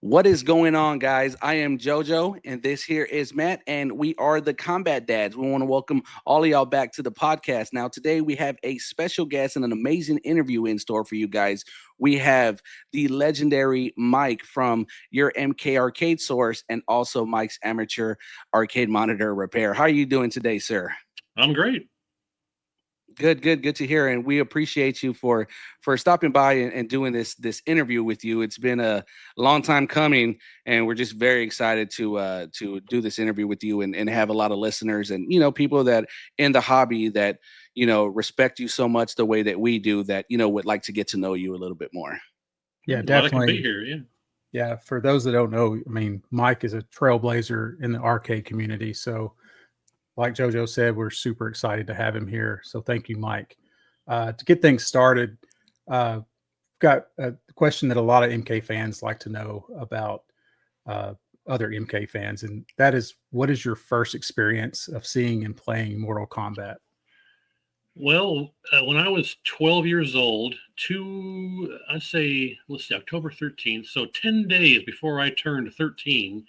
What is going on, guys? I am JoJo, and this here is Matt, and we are the Combat Dads. We want to welcome all of y'all back to the podcast. Now, today we have a special guest and an amazing interview in store for you guys. We have the legendary Mike from Your MK Arcade Source, and also Mike's Amateur Arcade Monitor Repair. How are you doing today, sir? I'm great. Good to hear, and we appreciate you for stopping by and doing this interview with you. It's been a long time coming, and we're just very excited to do this interview with you and have a lot of listeners and people that in the hobby that respect you so much the way that we do, that would like to get to know you a little bit more. Yeah, Glad I can definitely. be here. Yeah. Yeah, for those that don't know, I mean, Mike is a trailblazer in the arcade community. So, like JoJo said, we're super excited to have him here. So, thank you, Mike. To get things started, got a question that a lot of MK fans like to know about other MK fans, and that is, what is your first experience of seeing and playing Mortal Kombat? Well, when I was 12 years old, let's see, October 13th. So 10 days before I turned 13,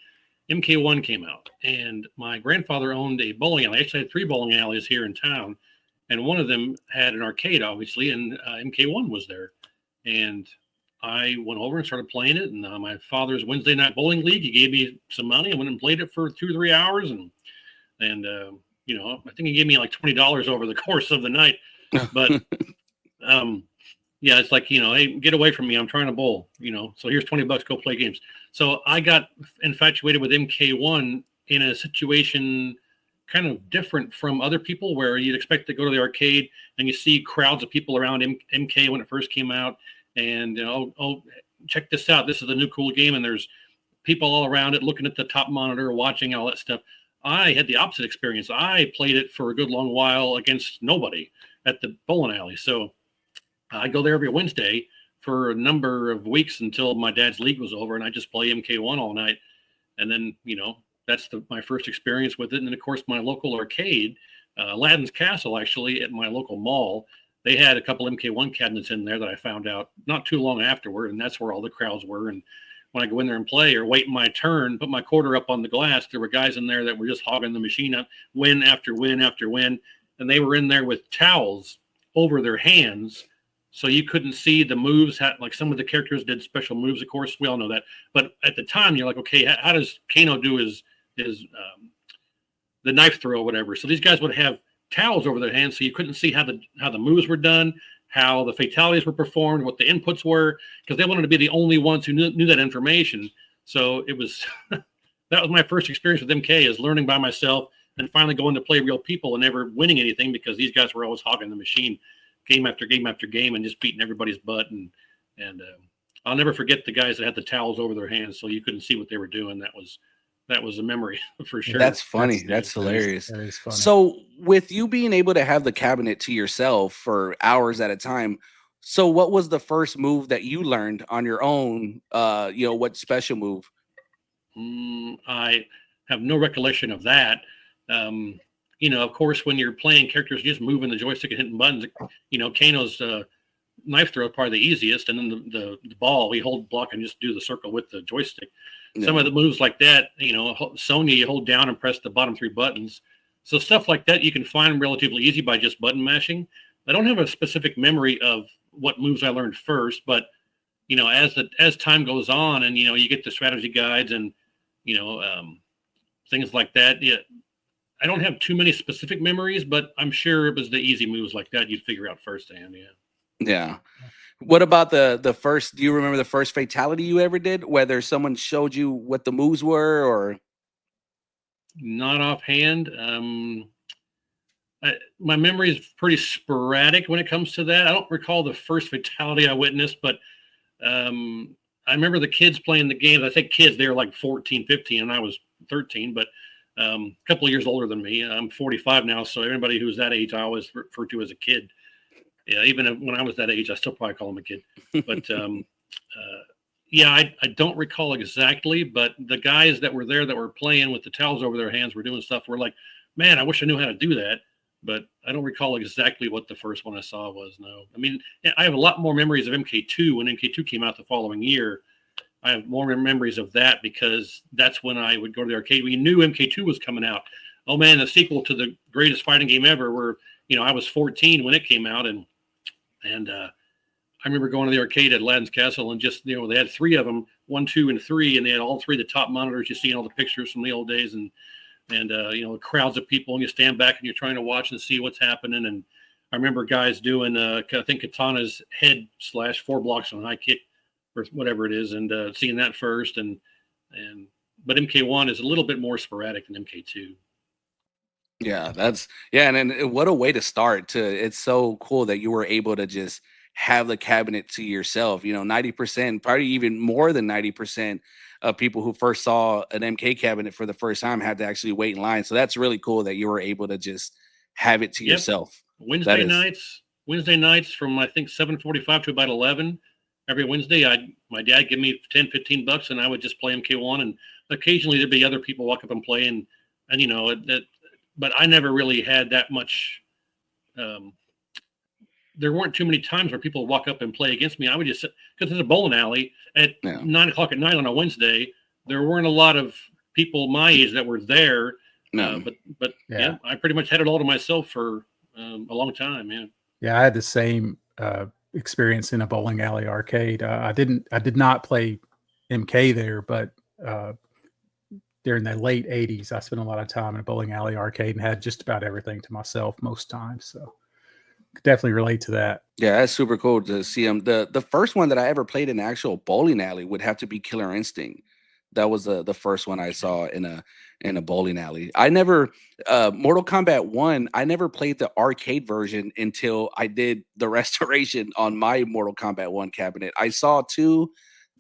MK1 came out. And my grandfather owned a bowling alley. Actually, I had 3 bowling alleys here in town. And one of them had an arcade, obviously, and MK1 was there. And I went over and started playing it. And my father's Wednesday night bowling league, he gave me some money. I went and played it for 2 or 3 hours. I think he gave me like $20 over the course of the night. But yeah, it's like, hey, get away from me. I'm trying to bowl, so here's $20, go play games. So I got infatuated with MK1 in a situation kind of different from other people, where you'd expect to go to the arcade and you see crowds of people around MK when it first came out. And, oh, check this out. This is the new cool game. And there's people all around it looking at the top monitor, watching all that stuff. I had the opposite experience. I played it for a good long while against nobody at the bowling alley. So I go there every Wednesday for a number of weeks until my dad's league was over, and I just play MK1 all night. And then, that's my first experience with it. And then, of course, my local arcade, Aladdin's Castle, actually, at my local mall, they had a couple MK1 cabinets in there that I found out not too long afterward, and that's where all the crowds were. And when I go in there and play or wait my turn, put my quarter up on the glass, there were guys in there that were just hogging the machine up, win after win after win. And they were in there with towels over their hands, so you couldn't see the moves. Like some of the characters did special moves, of course, we all know that. But at the time, you're like, okay, how does Kano do his the knife throw or whatever? So these guys would have towels over their hands, so you couldn't see how the moves were done, how the fatalities were performed, what the inputs were, because they wanted to be the only ones who knew that information. So it was that was my first experience with MK, is learning by myself and finally going to play real people and never winning anything, because these guys were always hogging the machine game after game after game and just beating everybody's butt. And I'll never forget the guys that had the towels over their hands so you couldn't see what they were doing. That was a memory for sure. That's funny. That's hilarious. That is funny. So, with you being able to have the cabinet to yourself for hours at a time, so what was the first move that you learned on your own? What special move? I have no recollection of that. Of course, when you're playing characters, you're just moving the joystick and hitting buttons. Kano's knife throw is probably the easiest, and then the ball, we hold block and just do the circle with the joystick. Yeah. Some of the moves like that, Sonya, you hold down and press the bottom 3 buttons. So stuff like that you can find relatively easy by just button mashing. I don't have a specific memory of what moves I learned first, but as time goes on and you get the strategy guides and things like that. Yeah, I don't have too many specific memories, but I'm sure it was the easy moves like that you'd figure out firsthand. Yeah. Yeah. What about the first? Do you remember the first fatality you ever did? Whether someone showed you what the moves were, or not offhand. My memory is pretty sporadic when it comes to that. I don't recall the first fatality I witnessed, but I remember the kids playing the games. I think kids, they were like 14, 15, and I was 13, but a couple of years older than me. I'm 45 now, so everybody who's that age, I always refer to as a kid. Yeah, even when I was that age, I still probably call him a kid. But yeah, I don't recall exactly, but the guys that were there that were playing with the towels over their hands were doing stuff. We're like, man, I wish I knew how to do that. But I don't recall exactly what the first one I saw was. No, I mean, I have a lot more memories of MK2 when MK2 came out the following year. I have more memories of that because that's when I would go to the arcade. We knew MK2 was coming out. Oh man, the sequel to the greatest fighting game ever. Where I was 14 when it came out, and I remember going to the arcade at Aladdin's Castle and just they had 3 of them, 1, 2, and 3, and they had all 3 the top monitors. You see in all the pictures from the old days, and crowds of people, and you stand back and you're trying to watch and see what's happening. And I remember guys doing I think Katana's head / 4 blocks on high kick or whatever it is, and seeing that first, but MK1 is a little bit more sporadic than MK2. Yeah, and then what a way to start. It's so cool that you were able to just have the cabinet to yourself. 90%, probably even more than 90% of people who first saw an MK cabinet for the first time had to actually wait in line. So that's really cool that you were able to just have it to yourself. Wednesday nights from I think 7:45 to about 11. Every Wednesday, my dad give me $10-15, and I would just play MK1. And occasionally there'd be other people walk up and play, and but I never really had that much. There weren't too many times where people would walk up and play against me. I would just sit, because there's a bowling alley at 9 o'clock at night on a Wednesday. There weren't a lot of people my age that were there. No. But I pretty much had it all to myself for a long time. Yeah, I had the same experience in a bowling alley arcade. I did not play MK there, but during the late 80s, I spent a lot of time in a bowling alley arcade and had just about everything to myself most times. So could definitely relate to that. Yeah, that's super cool to see them. The first one that I ever played in an actual bowling alley would have to be Killer Instinct. That was the first one I saw in a bowling alley. I never Mortal Kombat 1, I never played the arcade version until I did the restoration on my Mortal Kombat 1 cabinet. I saw 2,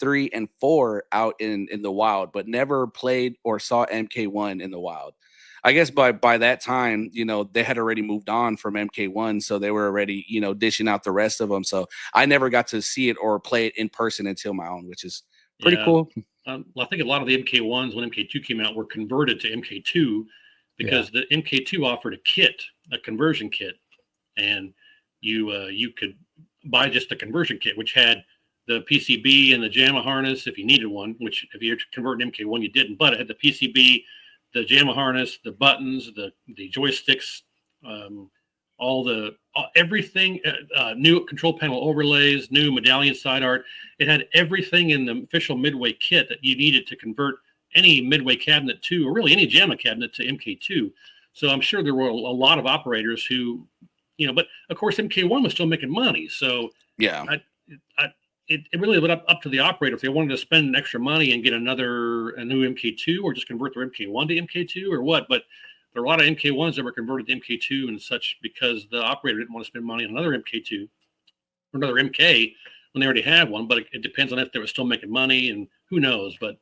3, and 4 out in the wild, but never played or saw MK1 in the wild. I guess by that time, they had already moved on from MK1, so they were already, dishing out the rest of them. So I never got to see it or play it in person until my own, which is pretty cool. I think a lot of the MK1s when MK2 came out were converted to MK2 because the MK2 offered a conversion kit, and you could buy just the conversion kit, which had the PCB and the JAMA harness if you needed one, which if you're converting MK1 you didn't, but it had the PCB, the JAMA harness, the buttons, the joysticks, everything, new control panel overlays, new medallion side art. It had everything in the official Midway kit that you needed to convert any Midway cabinet to, or really any JAMA cabinet to MK2. So I'm sure there were a lot of operators who, but of course MK1 was still making money. So it really went up to the operator if they wanted to spend extra money and get a new MK2 or just convert their MK1 to MK2 or what. But there are a lot of MK1s that were converted to MK2 and such because the operator didn't want to spend money on another MK2 or another MK when they already had one. But it depends on if they were still making money, and who knows. But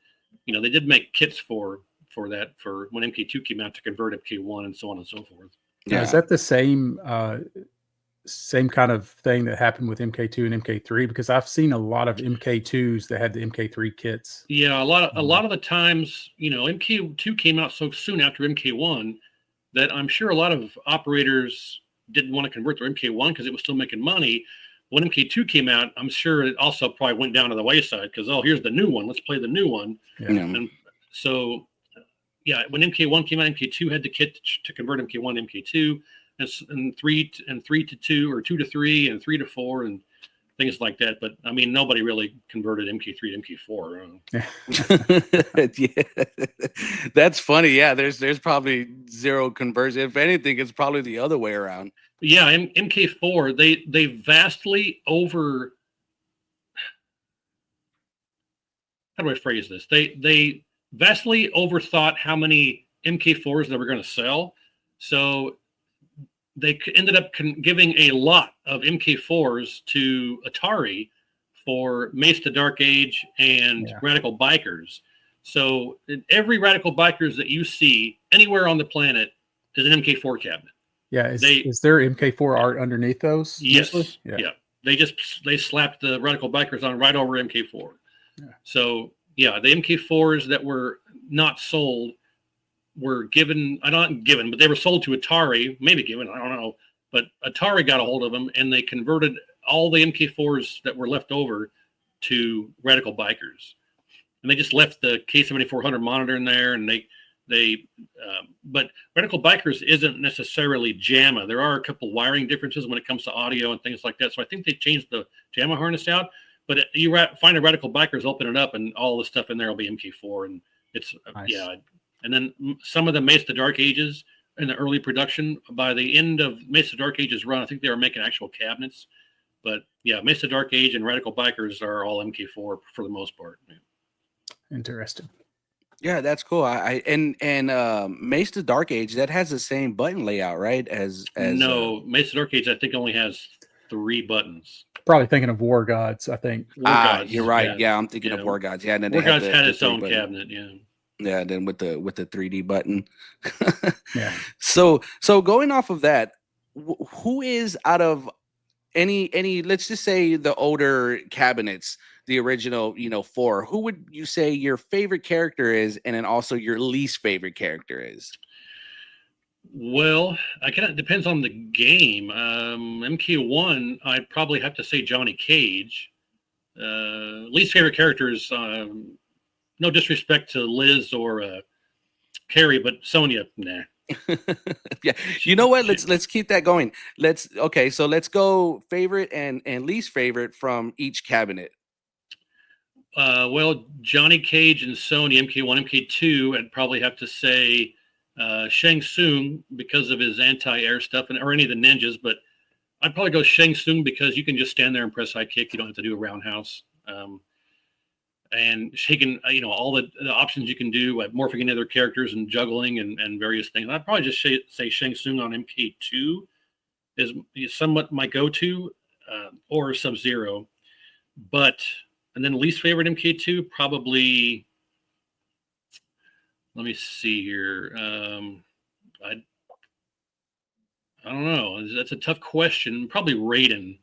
they did make kits for that for when MK2 came out to convert MK1 and so on and so forth. Yeah, is that the same kind of thing that happened with MK2 and MK3? Because I've seen a lot of MK2s that had the MK3 kits. Yeah, a lot of the times, MK2 came out so soon after MK1 that I'm sure a lot of operators didn't want to convert their MK1 because it was still making money. When MK2 came out, I'm sure it also probably went down to the wayside because, here's the new one. Let's play the new one. Yeah. And so, when MK1 came out, MK2 had the kit to convert MK1 to MK2. And 3 to 2 or 2 to 3 and 3 to 4 and things like that. But I mean, nobody really converted MK3 to MK4. Yeah, that's funny. Yeah, there's probably zero conversion. If anything, it's probably the other way around. Yeah, MK4 they vastly over. How do I phrase this? They vastly overthought how many MK4s they were going to sell, so they ended up giving a lot of MK4s to Atari for Mace the Dark Age and Radical Bikers. So every Radical Bikers that you see anywhere on the planet is an MK4 cabinet. Yeah, is there MK4 art underneath those? Yes. Yeah. They slapped the Radical Bikers on right over MK4. Yeah. So the MK4s that were not sold were not given, but they were sold to Atari, maybe given, I don't know. But Atari got a hold of them and they converted all the MK4s that were left over to Radical Bikers. and they just left the K7400 monitor in there, and but Radical Bikers isn't necessarily JAMA. There are a couple wiring differences when it comes to audio and things like that. So I think they changed the JAMA harness out. But you find a Radical Bikers, open it up, and all the stuff in there will be MK4, and it's Nice. yeah. And then some of the Mesa Dark Ages in the early production. By the end of Mesa Dark Age's run, I think they were making actual cabinets. But yeah, Mesa Dark Age and Radical Bikers are all MK4 for the most part. Interesting. Yeah, that's cool. And Mesa Dark Age, that has the same button layout, right? As No, Mesa Dark Age I think only has 3 buttons. Probably thinking of War Gods, I think. War Gods, you're right. Yeah, I'm thinking of War Gods. Yeah, and then War Gods had the its own button. cabinet. Yeah. Yeah, then with the 3D button. Yeah. So going off of that, who is out of any let's just say the older cabinets, the original 4, who would you say your favorite character is, and then also your least favorite character is? Well, it depends on the game. MK1, I'd probably have to say Johnny Cage. Least favorite characters, no disrespect to Liz or Carrie, but Sonya, nah. Yeah, you know what? Let's keep that going. Let's go favorite and least favorite from each cabinet. Well, Johnny Cage and Sonya, MK1, MK2, I'd probably have to say Shang Tsung because of his anti-air stuff, or any of the ninjas. But I'd probably go Shang Tsung because you can just stand there and press high kick. You don't have to do a roundhouse. And she can, all the options you can do, like morphing into other characters and juggling and various things. I'd probably just say Shang Tsung on MK2 is somewhat my go-to, or Sub-Zero. And then least favorite MK2, probably, let me see here. I don't know. That's a tough question. Probably Raiden,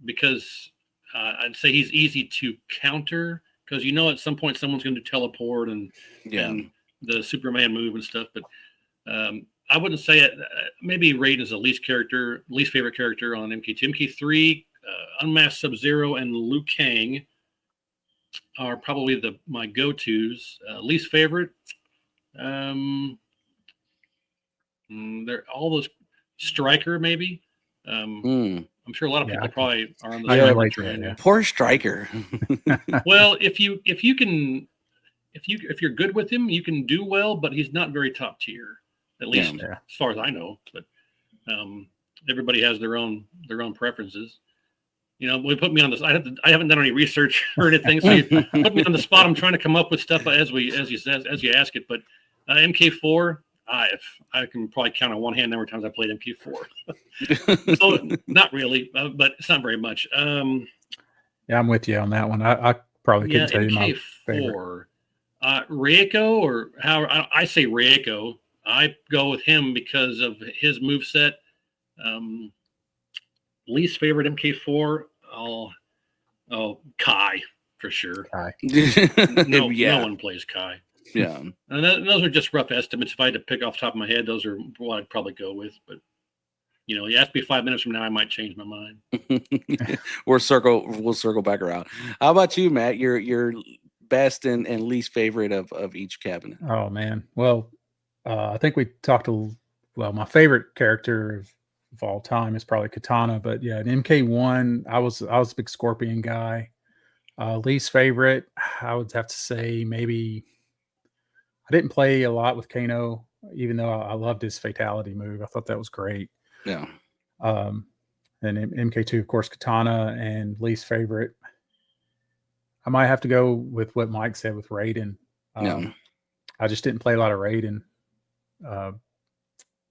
because I'd say he's easy to counter, because at some point someone's going to teleport and the Superman move and stuff. But I wouldn't say it. Maybe Raiden is the least favorite character on MK2. MK3, Unmasked Sub-Zero and Liu Kang are probably my go-tos. Least favorite, they're all those Striker maybe. I'm sure a lot of people probably are on the Striker train. Yeah. Poor Striker. Well, if you're good with him, you can do well, but he's not very top tier, at least as far as I know. But everybody has their own preferences. We put me on this. I haven't done any research or anything, so you put me on the spot. I'm trying to come up with stuff as you ask it. But MK4, I can probably count on one hand the number of times I played MK4. So not really, but it's not very much. Yeah, I'm with you on that one. I probably couldn't tell you my favorite. Reiko, or how I say Reiko. I go with him because of his moveset. Least favorite MK4, Kai for sure. Kai. No one plays Kai. Yeah, and those are just rough estimates. If I had to pick off the top of my head, those are what I'd probably go with. But you ask me 5 minutes from now, I might change my mind. We'll circle back around. How about you, Matt? Your best and least favorite of each cabinet. Oh man, well, I think we talked my favorite character of all time is probably Katana, but yeah, in MK1, I was a big Scorpion guy. Least favorite, I would have to say maybe. I didn't play a lot with Kano, even though I loved his fatality move. I thought that was great. Yeah. And MK2, of course, Katana, and least favorite, I might have to go with what Mike said with Raiden. I just didn't play a lot of Raiden.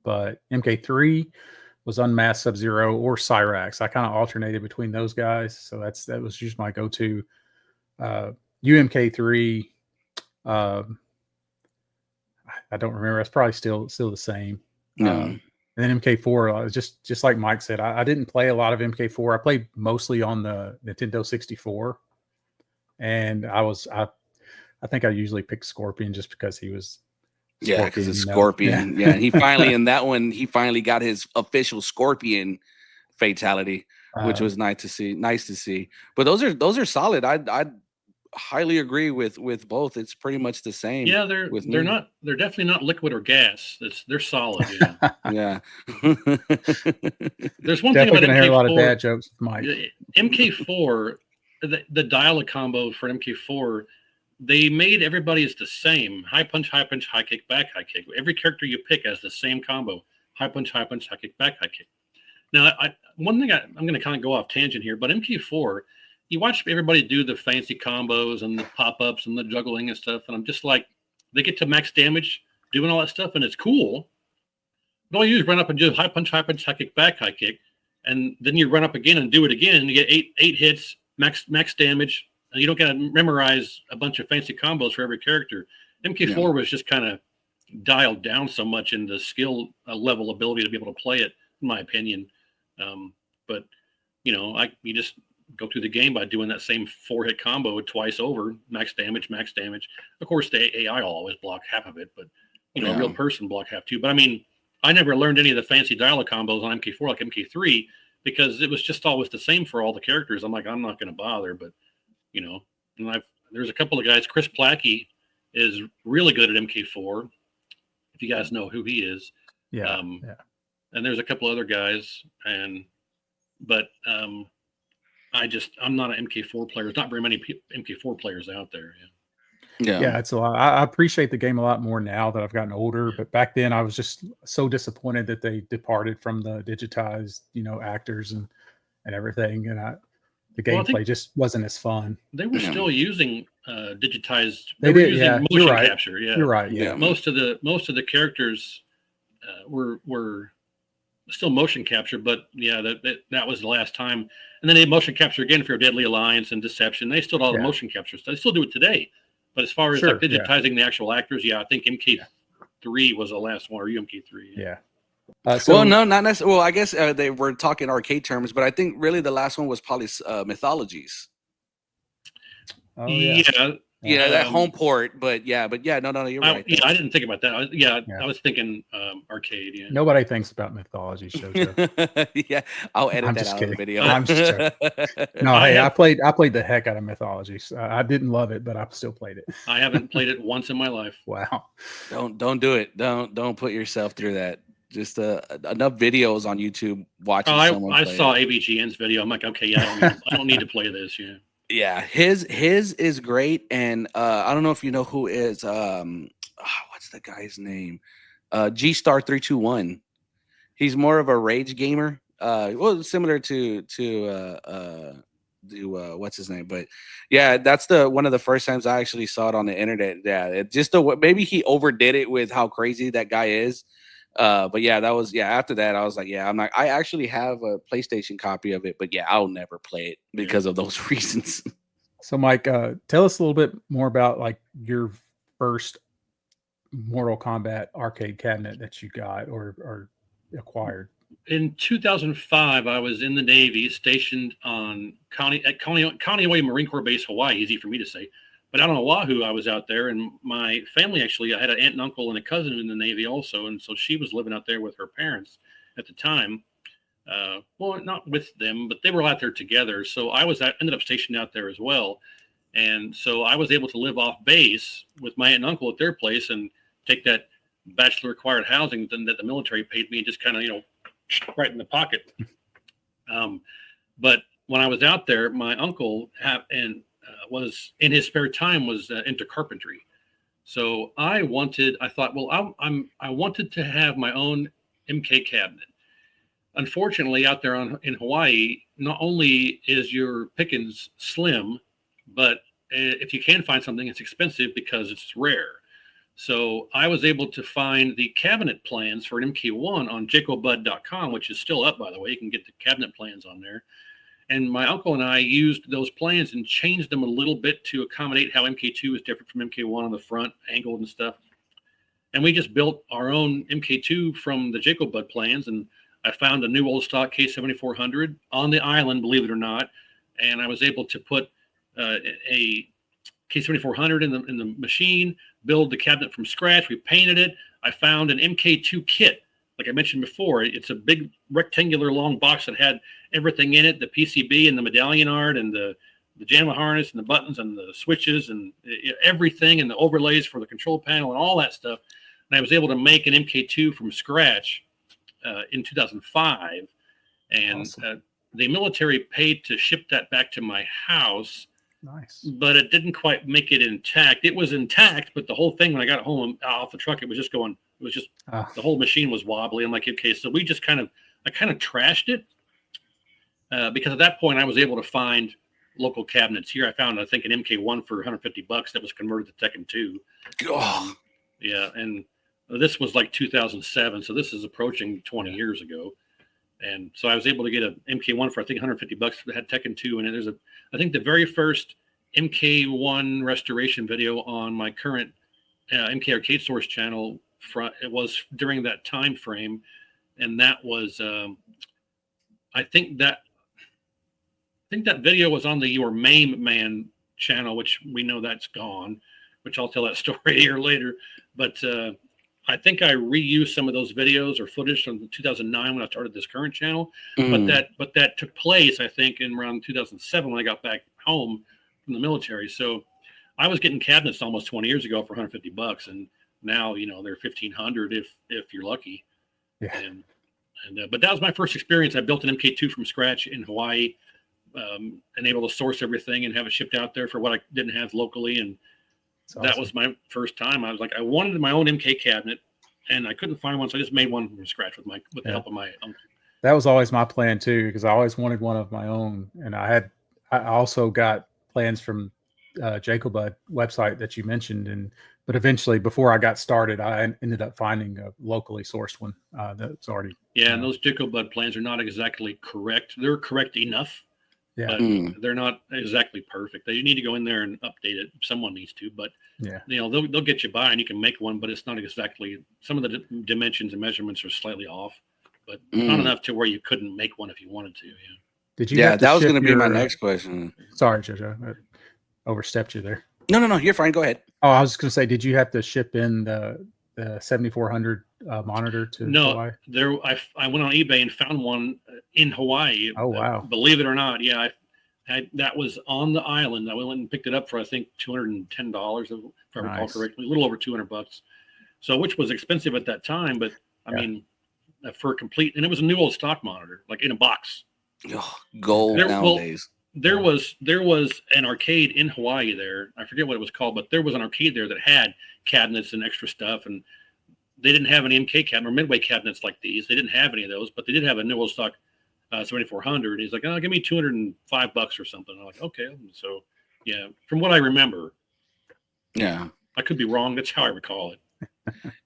But MK3 was Unmasked Sub-Zero or Cyrax. I kind of alternated between those guys, so that was just my go-to. UMK3, I don't remember. It's probably still the same. And then MK4, just like Mike said, I didn't play a lot of MK4. I played mostly on the Nintendo 64, and I think I usually picked Scorpion just because he was. Yeah, because it's Scorpion. Yeah, and he finally in that one got his official Scorpion fatality, which was nice to see. But those are solid. I'd highly agree with both. It's pretty much the same. Yeah, with they're me. not they're definitely not liquid or gas. They're solid. Yeah. Yeah. There's one thing Definitely about going to hear a lot of MK4. dad jokes with Mike. MK4, the dial-a combo for MK4, they made everybody's the same: high punch, high kick, back high kick. Every character you pick has the same combo: high punch, high kick, back high kick. Now, one thing I'm going to kind of go off tangent here, but MK4, you watch everybody do the fancy combos and the pop-ups and the juggling and stuff, and I'm just like, they get to max damage doing all that stuff, and it's cool. But all you do is run up and do high punch, high kick, back high kick, and then you run up again and do it again, and you get eight hits, max damage, and you don't got to memorize a bunch of fancy combos for every character. MK4 was just kind of dialed down so much in the skill level ability to be able to play it, in my opinion. But you you just go through the game by doing that same 4-hit combo twice over, max damage. Of course, the AI will always block half of it, but a real person block half too. But I mean, I never learned any of the fancy dial combos on MK4 like MK3 because it was just always the same for all the characters. I'm like, I'm not going to bother. But and there's a couple of guys. Chris Plackey is really good at MK4. If you guys know who he is, Yeah. And there's a couple other guys, but I'm not an MK4 player. There's not very many MK4 players out there. Yeah, it's a lot. I appreciate the game a lot more now that I've gotten older, but back then I was just so disappointed that they departed from the digitized, actors and everything, and the gameplay just wasn't as fun. They were still using digitized. They were did, using yeah. motion You're right. capture. Yeah, You're right. Yeah, most of the characters were still motion capture, but yeah, that was the last time. And then they motion capture again for Deadly Alliance and Deception. They still do all the motion capture stuff. They still do it today. But as far as like digitizing the actual actors, I think MK3 was the last one, or MK3. Yeah. Well, no, not necessarily. Well, I guess they were talking arcade terms, but I think really the last one was probably Mythologies. Oh yeah. Yeah, that home port, but no, you're right. Yeah, I didn't think about that. I was thinking arcade. Yeah. Nobody thinks about Mythology shows. Yeah, I'll edit I'm that just out kidding. of the video. I'm just joking. No, I played the heck out of Mythology. I didn't love it, but I still played it. I haven't played it once in my life. Wow. Don't do it. Don't put yourself through that. Just enough videos on YouTube watching. I saw AVGN's video. I'm like, okay, I don't need to play this. Yeah. Yeah, his is great, and I don't know if you know who is what's the guy's name? G Star 321. He's more of a rage gamer. Well, similar to what's his name? But yeah, that's one of the first times I actually saw it on the internet. Yeah, it just maybe he overdid it with how crazy that guy is. But yeah, that was after that I was like, I'm not. I actually have a PlayStation copy of it, but I'll never play it because of those reasons. So Mike, tell us a little bit more about like your first Mortal Kombat arcade cabinet that you got or acquired. In 2005, I was in the Navy, stationed at Kaneohe Marine Corps Base, Hawaii. Easy for me to say. But out on Oahu, I was out there, and my family I had an aunt and uncle and a cousin in the Navy also, and so she was living out there with her parents at the time. Well, not with them, but they were out there together. So I ended up stationed out there as well, and so I was able to live off base with my aunt and uncle at their place and take that bachelor required housing that the military paid me and just kind of right in the pocket. But when I was out there, my uncle was in his spare time was into carpentry. So I thought, well, I wanted to have my own MK cabinet. Unfortunately, out there in Hawaii, not only is your pickings slim, but if you can find something, it's expensive because it's rare. So I was able to find the cabinet plans for an MK1 on jacobud.com, which is still up, by the way. You can get the cabinet plans on there. And my uncle and I used those plans and changed them a little bit to accommodate how MK2 is different from MK1 on the front, angled and stuff. And we just built our own MK2 from the Jacob Bud plans. And I found a new old stock K7400 on the island, believe it or not. And I was able to put a K7400 in the machine, build the cabinet from scratch. We painted it. I found an MK2 kit. Like I mentioned before, it's a big rectangular long box that had everything in it, the PCB and the medallion art and the the JAMA harness and the buttons and the switches and everything and the overlays for the control panel and all that stuff. And I was able to make an MK2 from scratch in 2005. And Awesome. the military paid to ship that back to my house. Nice. But it didn't quite make it intact. It was intact, but the whole thing, when I got home off the truck, it was just the whole machine was wobbly. I'm like, okay, so I kind of trashed it because at that point I was able to find local cabinets here. I found, I think, an MK1 for $150 that was converted to Tekken 2. Oh. Yeah, and this was like 2007, so this is approaching 20 years ago. And so I was able to get an MK1 for, I think, $150 that had Tekken 2 in it. I think the very first MK1 restoration video on my current MK Arcade Source channel, it was during that time frame. And that was, I think that video was on the Your Main Man channel, which we know that's gone, which I'll tell that story here later. But I think I reused some of those videos or footage from 2009 when I started this current channel. But that took place, I think, in around 2007 when I got back home from the military. So I was getting cabinets almost 20 years ago for $150, and now, you know, they're $1,500 if you're lucky. Yeah. But that was my first experience. I built an MK2 from scratch in Hawaii, and able to source everything and have it shipped out there for what I didn't have locally. And that was my first time. I was like, I wanted my own MK cabinet, and I couldn't find one, so I just made one from scratch with the help of my uncle. That was always my plan too, because I always wanted one of my own, and I also got plans from KOMBAT website that you mentioned, but eventually, before I got started, I ended up finding a locally sourced one that's already. Yeah, and those KOMBAT plans are not exactly correct. They're correct enough. Yeah, but they're not exactly perfect. You need to go in there and update it. Someone needs to, but yeah, you know, they'll get you by, and you can make one, but it's not exactly. Some of the dimensions and measurements are slightly off, but not enough to where you couldn't make one if you wanted to. Yeah. Did you? Yeah, that was going to be my next question. Sorry, JoJo, I overstepped you there. No, you're fine. Go ahead. Oh, I was just going to say, did you have to ship in the 7400 monitor to Hawaii? I went on eBay and found one in Hawaii. Oh, wow. Believe it or not. Yeah. That was on the island. I went and picked it up for, I think, $210, if I recall correctly, a little over $200. So, which was expensive at that time, but I mean, for a complete, and it was a new old stock monitor, like in a box. Oh, gold nowadays. There was an arcade in Hawaii there. I forget what it was called, but there was an arcade there that had cabinets and extra stuff, and they didn't have any MK cabinet or Midway cabinets like these. They didn't have any of those, but they did have a new old stock 7400. He's like, "Oh, give me $205 or something." I'm like, "Okay." So, yeah, from what I remember, yeah, I could be wrong. That's how I recall it.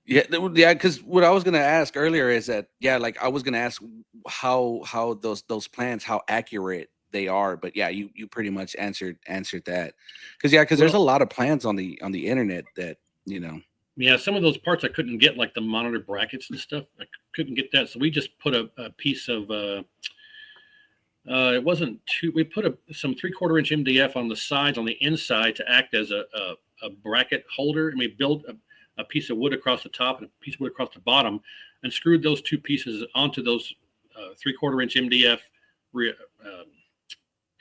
Yeah, because what I was gonna ask earlier is that, like I was gonna ask how those plans, how accurate they are, but yeah, you pretty much answered that, because there's a lot of plans on the internet that, you know. Yeah, some of those parts I couldn't get, like the monitor brackets and stuff. I couldn't get that, so we just put a piece of it wasn't too. We put some 3/4 inch MDF on the sides, on the inside, to act as a bracket holder, and we built a piece of wood across the top and a piece of wood across the bottom, and screwed those two pieces onto those 3/4 inch MDF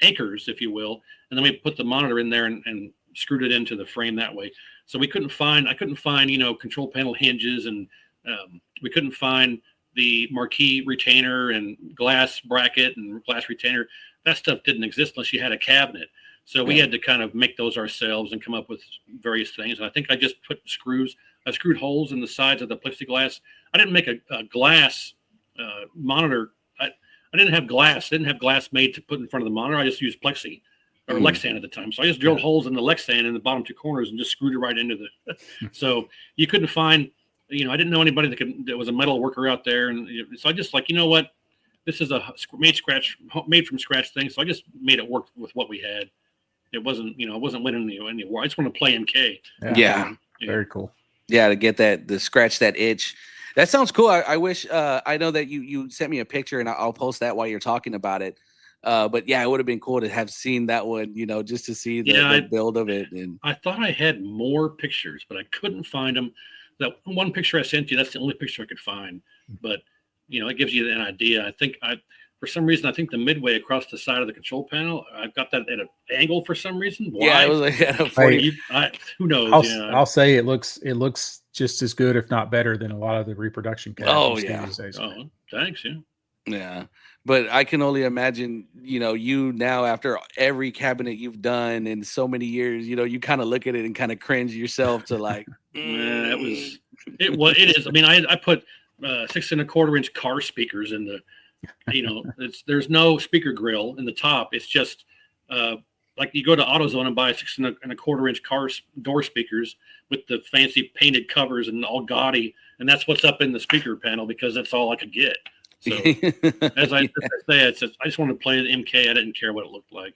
anchors, if you will, and then we put the monitor in there and screwed it into the frame that way. So I couldn't find, you know, control panel hinges, and we couldn't find the marquee retainer and glass bracket and glass retainer. That stuff didn't exist unless you had a cabinet. So we had to kind of make those ourselves and come up with various things. And I think I just put I screwed holes in the sides of the plexiglass. I didn't make a glass monitor. I didn't have glass. Didn't have glass made to put in front of the monitor. I just used plexi or Lexan at the time. So I just drilled holes in the Lexan in the bottom two corners and just screwed it right into the. So you couldn't find, you know, I didn't know anybody that was a metal worker out there, and so I just like, you know what, this is a made from scratch thing. So I just made it work with what we had. It wasn't, you know, I wasn't winning any war. I just want to play MK. Yeah. Very cool. Yeah, to get to scratch that itch. That sounds cool. I wish I know that you sent me a picture, and I'll post that while you're talking about it. But yeah, it would have been cool to have seen that one, you know, just to see the build of it. And I thought I had more pictures, but I couldn't find them. That one picture I sent you, that's the only picture I could find. But, you know, it gives you an idea. I think for some reason, I think the midway across the side of the control panel, I've got that at an angle for some reason. Why? Yeah, it was like at a 40. Who knows? I'll say it looks just as good, if not better, than a lot of the reproduction cabs. Oh, you see yeah. these days. Oh, thanks. Yeah. Yeah. But I can only imagine, you now after every cabinet you've done in so many years, you kind of look at it and kind of cringe yourself to like, it is. I mean, I put 6 1/4 inch car speakers in the, there's no speaker grill in the top. It's just like you go to AutoZone and buy 6 1/4 inch car door speakers with the fancy painted covers and all gaudy. And that's what's up in the speaker panel because that's all I could get. So as I say, I just wanted to play the MK. I didn't care what it looked like.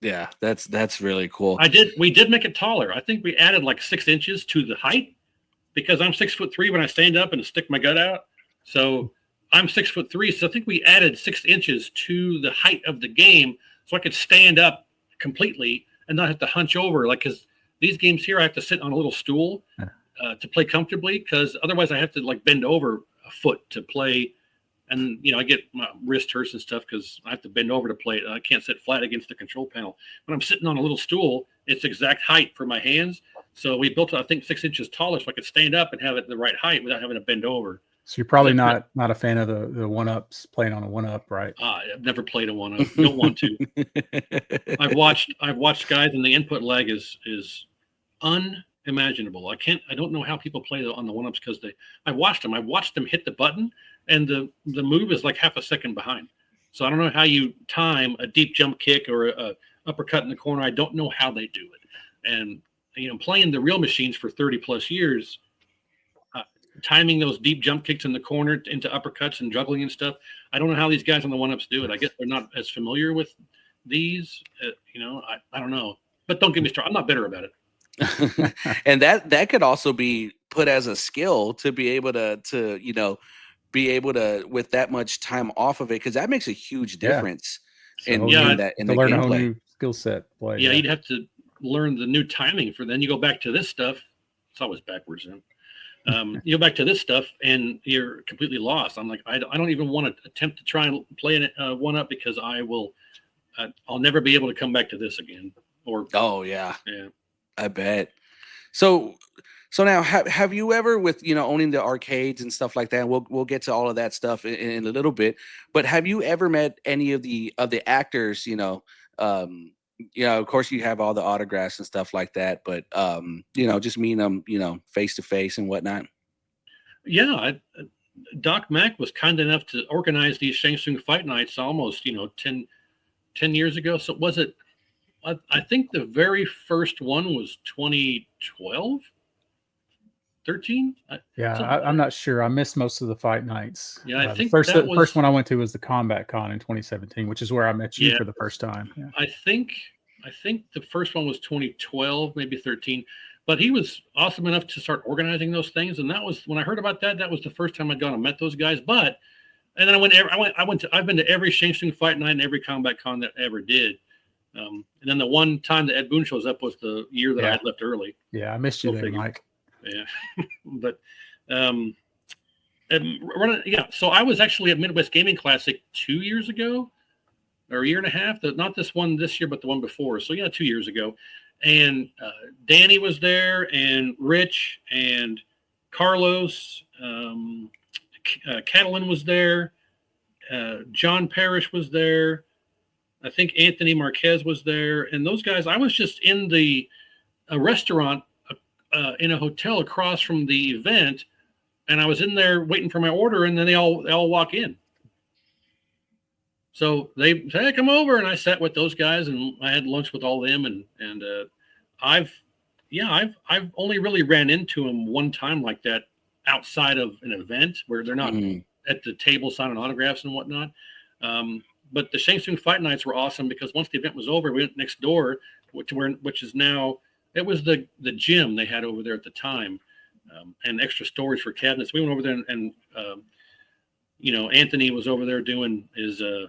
Yeah, that's really cool. We did make it taller. I think we added like 6 inches to the height because I'm 6'3" when I stand up and stick my gut out. So I'm 6'3", so I think we added 6 inches to the height of the game so I could stand up completely and not have to hunch over. Like, because these games here, I have to sit on a little stool to play comfortably because otherwise I have to like bend over a foot to play. And, I get my wrist hurts and stuff because I have to bend over to play it. I can't sit flat against the control panel. When I'm sitting on a little stool, it's exact height for my hands. So we built it, I think, 6 inches taller so I could stand up and have it the right height without having to bend over. So you're probably not a fan of the 1-ups, playing on a 1-up, right? I've never played a 1-up. Don't want to. I've watched guys, and the input lag is unimaginable. I don't know how people play on the 1-ups because I watched them hit the button, and the move is like half a second behind. So I don't know how you time a deep jump kick or a uppercut in the corner. I don't know how they do it. And playing the real machines for 30 plus years, timing those deep jump kicks in the corner into uppercuts and juggling and stuff. I don't know how these guys on the 1-ups do it. I guess they're not as familiar with these. I don't know. But don't get me started. I'm not bitter about it. And that could also be put as a skill to be able to with that much time off of it, because that makes a huge difference in the learn a whole gameplay. new skill set. Yeah, you'd have to learn the new timing for then you go back to this stuff. It's always backwards. You go back to this stuff and you're completely lost. I'm like, I don't even want to attempt to try and play it 1-up because I'll never be able to come back to this again. Oh yeah, I bet. So now, have you ever, with owning the arcades and stuff like that? And we'll get to all of that stuff in a little bit. But have you ever met any of the actors? Of course, you have all the autographs and stuff like that. But just meeting them, face to face and whatnot. Yeah, Doc Mack was kind enough to organize these Shang Tsung fight nights almost 10 years ago. So was it? I think the very first one was 2012. 13? I'm not sure. I missed most of the fight nights. Yeah, I think the first one I went to was the Combat Con in 2017, which is where I met you for the first time. Yeah. I think the first one was 2012, maybe 13. But he was awesome enough to start organizing those things, and that was when I heard about that. That was the first time I'd gone and met those guys. And then I've been to every Shang Tsung fight night and every Combat Con that I ever did. And then the one time that Ed Boon shows up was the year that I had left early. Yeah, I missed you there, Mike. Yeah, but so I was actually at Midwest Gaming Classic 2 years ago, or a year and a half. Not this one this year, but the one before. So 2 years ago, and Danny was there, and Rich, and Carlos, Catalan was there, John Parrish was there. I think Anthony Marquez was there, and those guys. I was just in a restaurant. In a hotel across from the event, and I was in there waiting for my order, and then they all walk in. So they said, "Hey, come over," and I sat with those guys, and I had lunch with all them, and I've only really ran into them one time like that outside of an event where they're not at the table signing autographs and whatnot. But the Shang Tsung fight nights were awesome because once the event was over, we went next door, which is now. It was the gym they had over there at the time, and extra storage for cabinets. We went over there and Anthony was over there doing his him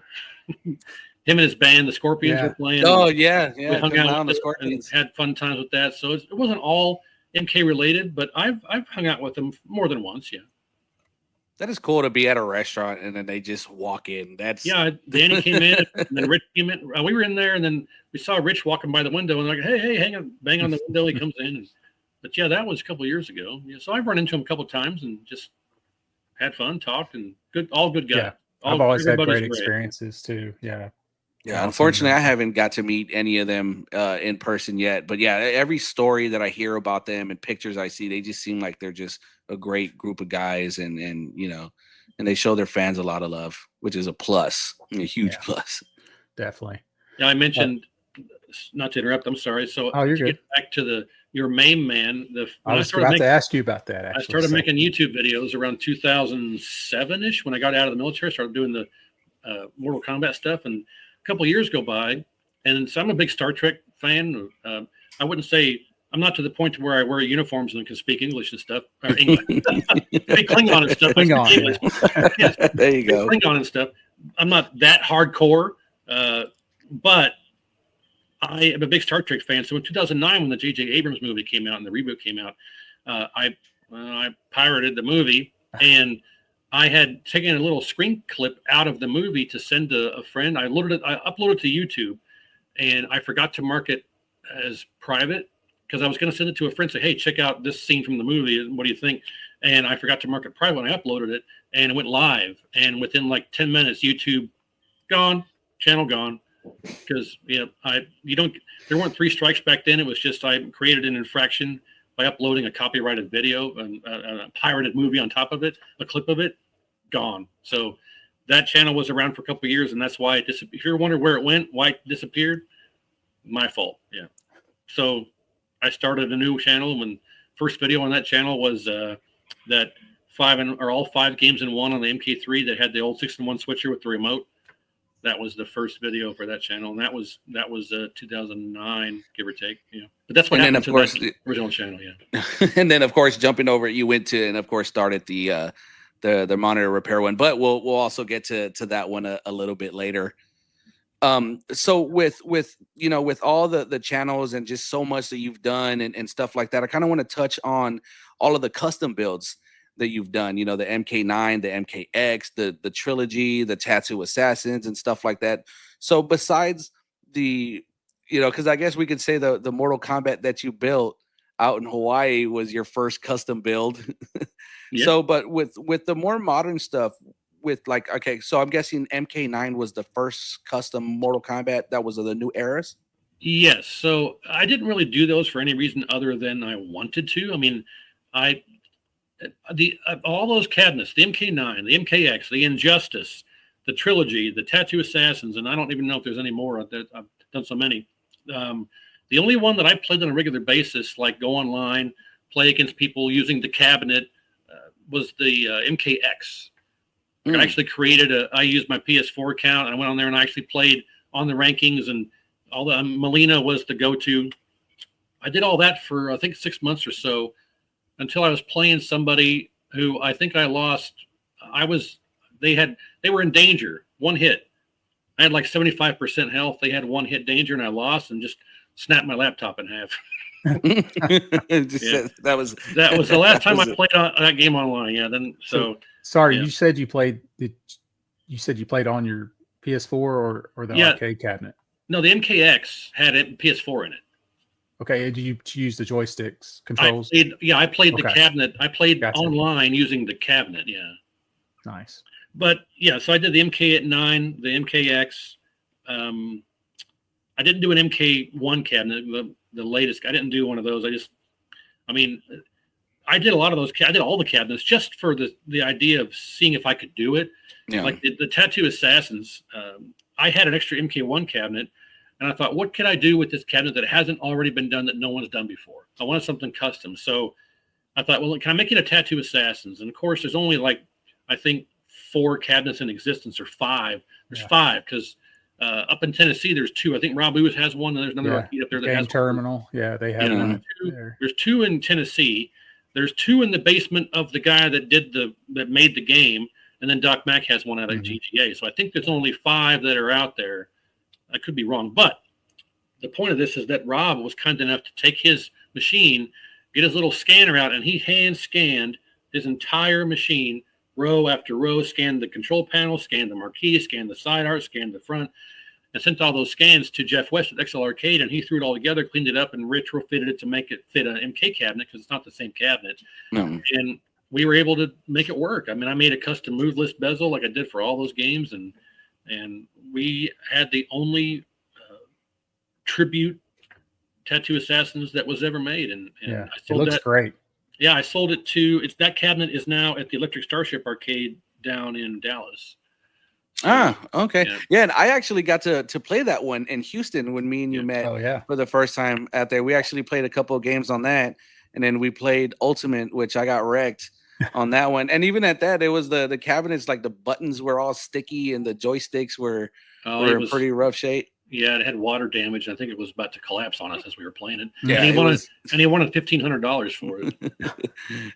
and his band, the Scorpions, were playing. Oh yeah. We hung out with the Scorpions and had fun times with that. So it wasn't all MK related, but I've hung out with them more than once. Yeah. That is cool to be at a restaurant and then they just walk in. That's Yeah. Danny came in, and then Rich came in. We were in there, and then we saw Rich walking by the window, and like, hey, hang on, bang on the window. He comes in, but yeah, that was a couple of years ago. Yeah, so I've run into him a couple of times and just had fun, talked, and all good guys. Yeah, All, I've always had everybody's great experiences too. Yeah. Yeah, Awesome. unfortunately, I haven't got to meet any of them in person yet. But yeah, every story that I hear about them and pictures I see, they just seem like they're just a great group of guys, and and they show their fans a lot of love, which is a plus, a huge plus. Definitely. Yeah, I mentioned, not to interrupt. I'm sorry. So you're to good. get back to your main man, I was about to ask you about that. Actually, I started making YouTube videos around 2007-ish when I got out of the military. Started doing the Mortal Kombat stuff, and a couple of years go by, and so I'm a big Star Trek fan. I wouldn't say I'm not to the point to where I wear uniforms and can speak English and stuff, or English, speak Klingon and stuff. Klingon, yes, there you go. Klingon and stuff. I'm not that hardcore, but I am a big Star Trek fan. So in 2009, when the J.J. Abrams movie came out and the reboot came out, I pirated the movie, and I had taken a little screen clip out of the movie to send to a friend. I uploaded it to YouTube, and I forgot to mark it as private because I was going to send it to a friend, say, hey, check out this scene from the movie. What do you think? And I forgot to mark it private when I uploaded it, and it went live. And within like 10 minutes, YouTube gone, channel gone. Because there weren't 3 strikes back then. It was just I created an infraction by uploading a copyrighted video and a pirated movie on top of it, a clip of it, gone. So that channel was around for a couple of years, and that's why it disappeared. If you're wondering where it went, why it disappeared, my fault. Yeah. So I started a new channel, and first video on that channel was that all 5 games in one on the MK3 that had the old 6-in-1 switcher with the remote. That was the first video for that channel, and that was 2009, give or take. Yeah, but that's what happened to that original channel. Yeah, and then of course jumping over, you went to and of course started the monitor repair one. But we'll also get to that one a little bit later. So with all the channels and just so much that you've done and stuff like that, I kind of want to touch on all of the custom builds that you've done, the MK9, the MKX, the Trilogy, the Tattoo Assassins and stuff like that. So besides the, because I guess we could say the Mortal Kombat that you built out in Hawaii was your first custom build. Yeah. So, but with the more modern stuff, with like, okay, so I'm guessing MK9 was the first custom Mortal Kombat that was of the new eras? Yes. So I didn't really do those for any reason other than I wanted to. I mean, all those cabinets, the MK9, the MKX, the Injustice, the Trilogy, the Tattoo Assassins, and I don't even know if there's any more. I've done so many. The only one that I played on a regular basis, like go online, play against people using the cabinet, was the MKX. I actually I used my PS4 account, and I went on there and I actually played on the rankings, and all the Melina was the go-to. I did all that for I think 6 months or so, until I was playing somebody who I think I lost. They were in danger, 1 hit. I had like 75% health. They had 1 hit danger, and I lost and just snapped my laptop in half. That was the last time I played that game online. Yeah. Then sorry, yeah. You said you played on your PS4 or the arcade cabinet? No, the MKX had a PS4 in it. Okay, do you use the joysticks controls? I played the cabinet. I played online using the cabinet. Yeah. Nice. But yeah, so I did the MK9, the MKX. I didn't do an MK1 cabinet, the latest. I didn't do one of those. I did a lot of those. I did all the cabinets just for the idea of seeing if I could do it. Yeah. Like the Tattoo Assassins. I had an extra MK1 cabinet. And I thought, what can I do with this cabinet that hasn't already been done, that no one's done before? I wanted something custom. So I thought, well, can I make it a Tattoo Assassins? And of course, there's only I think 4 cabinets in existence, or 5. There's 5 because up in Tennessee, there's 2. I think Rob Lewis has one, and there's another arcade up there that has Terminal. One. Yeah, they have one. There's 2 in Tennessee. There's 2 in the basement of the guy that made the game, and then Doc Mack has one out of GTA. So I think there's only 5 that are out there. I could be wrong, but the point of this is that Rob was kind enough to take his machine, get his little scanner out, and he hand scanned his entire machine row after row, scanned the control panel, scanned the marquee, scanned the side art, scanned the front, and sent all those scans to Jeff West at XL Arcade, and he threw it all together, cleaned it up, and retrofitted it to make it fit an MK cabinet because it's not the same cabinet. No. And we were able to make it work. I mean, I made a custom moveless bezel like I did for all those games, and we had the only tribute Tattoo Assassins that was ever made, and Yeah, I it sold looks that. great. Yeah, I sold it to. That cabinet is now at the Electric Starship Arcade down in Dallas. So, Okay. yeah. Yeah, and I actually got to play that one in Houston when me and you Yeah. met Oh yeah, for the first time out there. We actually played a couple of games on that, and then we played Ultimate, which I got wrecked on that one. And even at that, it was the cabinets, like the buttons were all sticky and the joysticks were it in was pretty rough shape. Yeah, it had water damage. I think it was about to collapse on us as we were playing it. Yeah, and he it wanted was- $1,500 for it.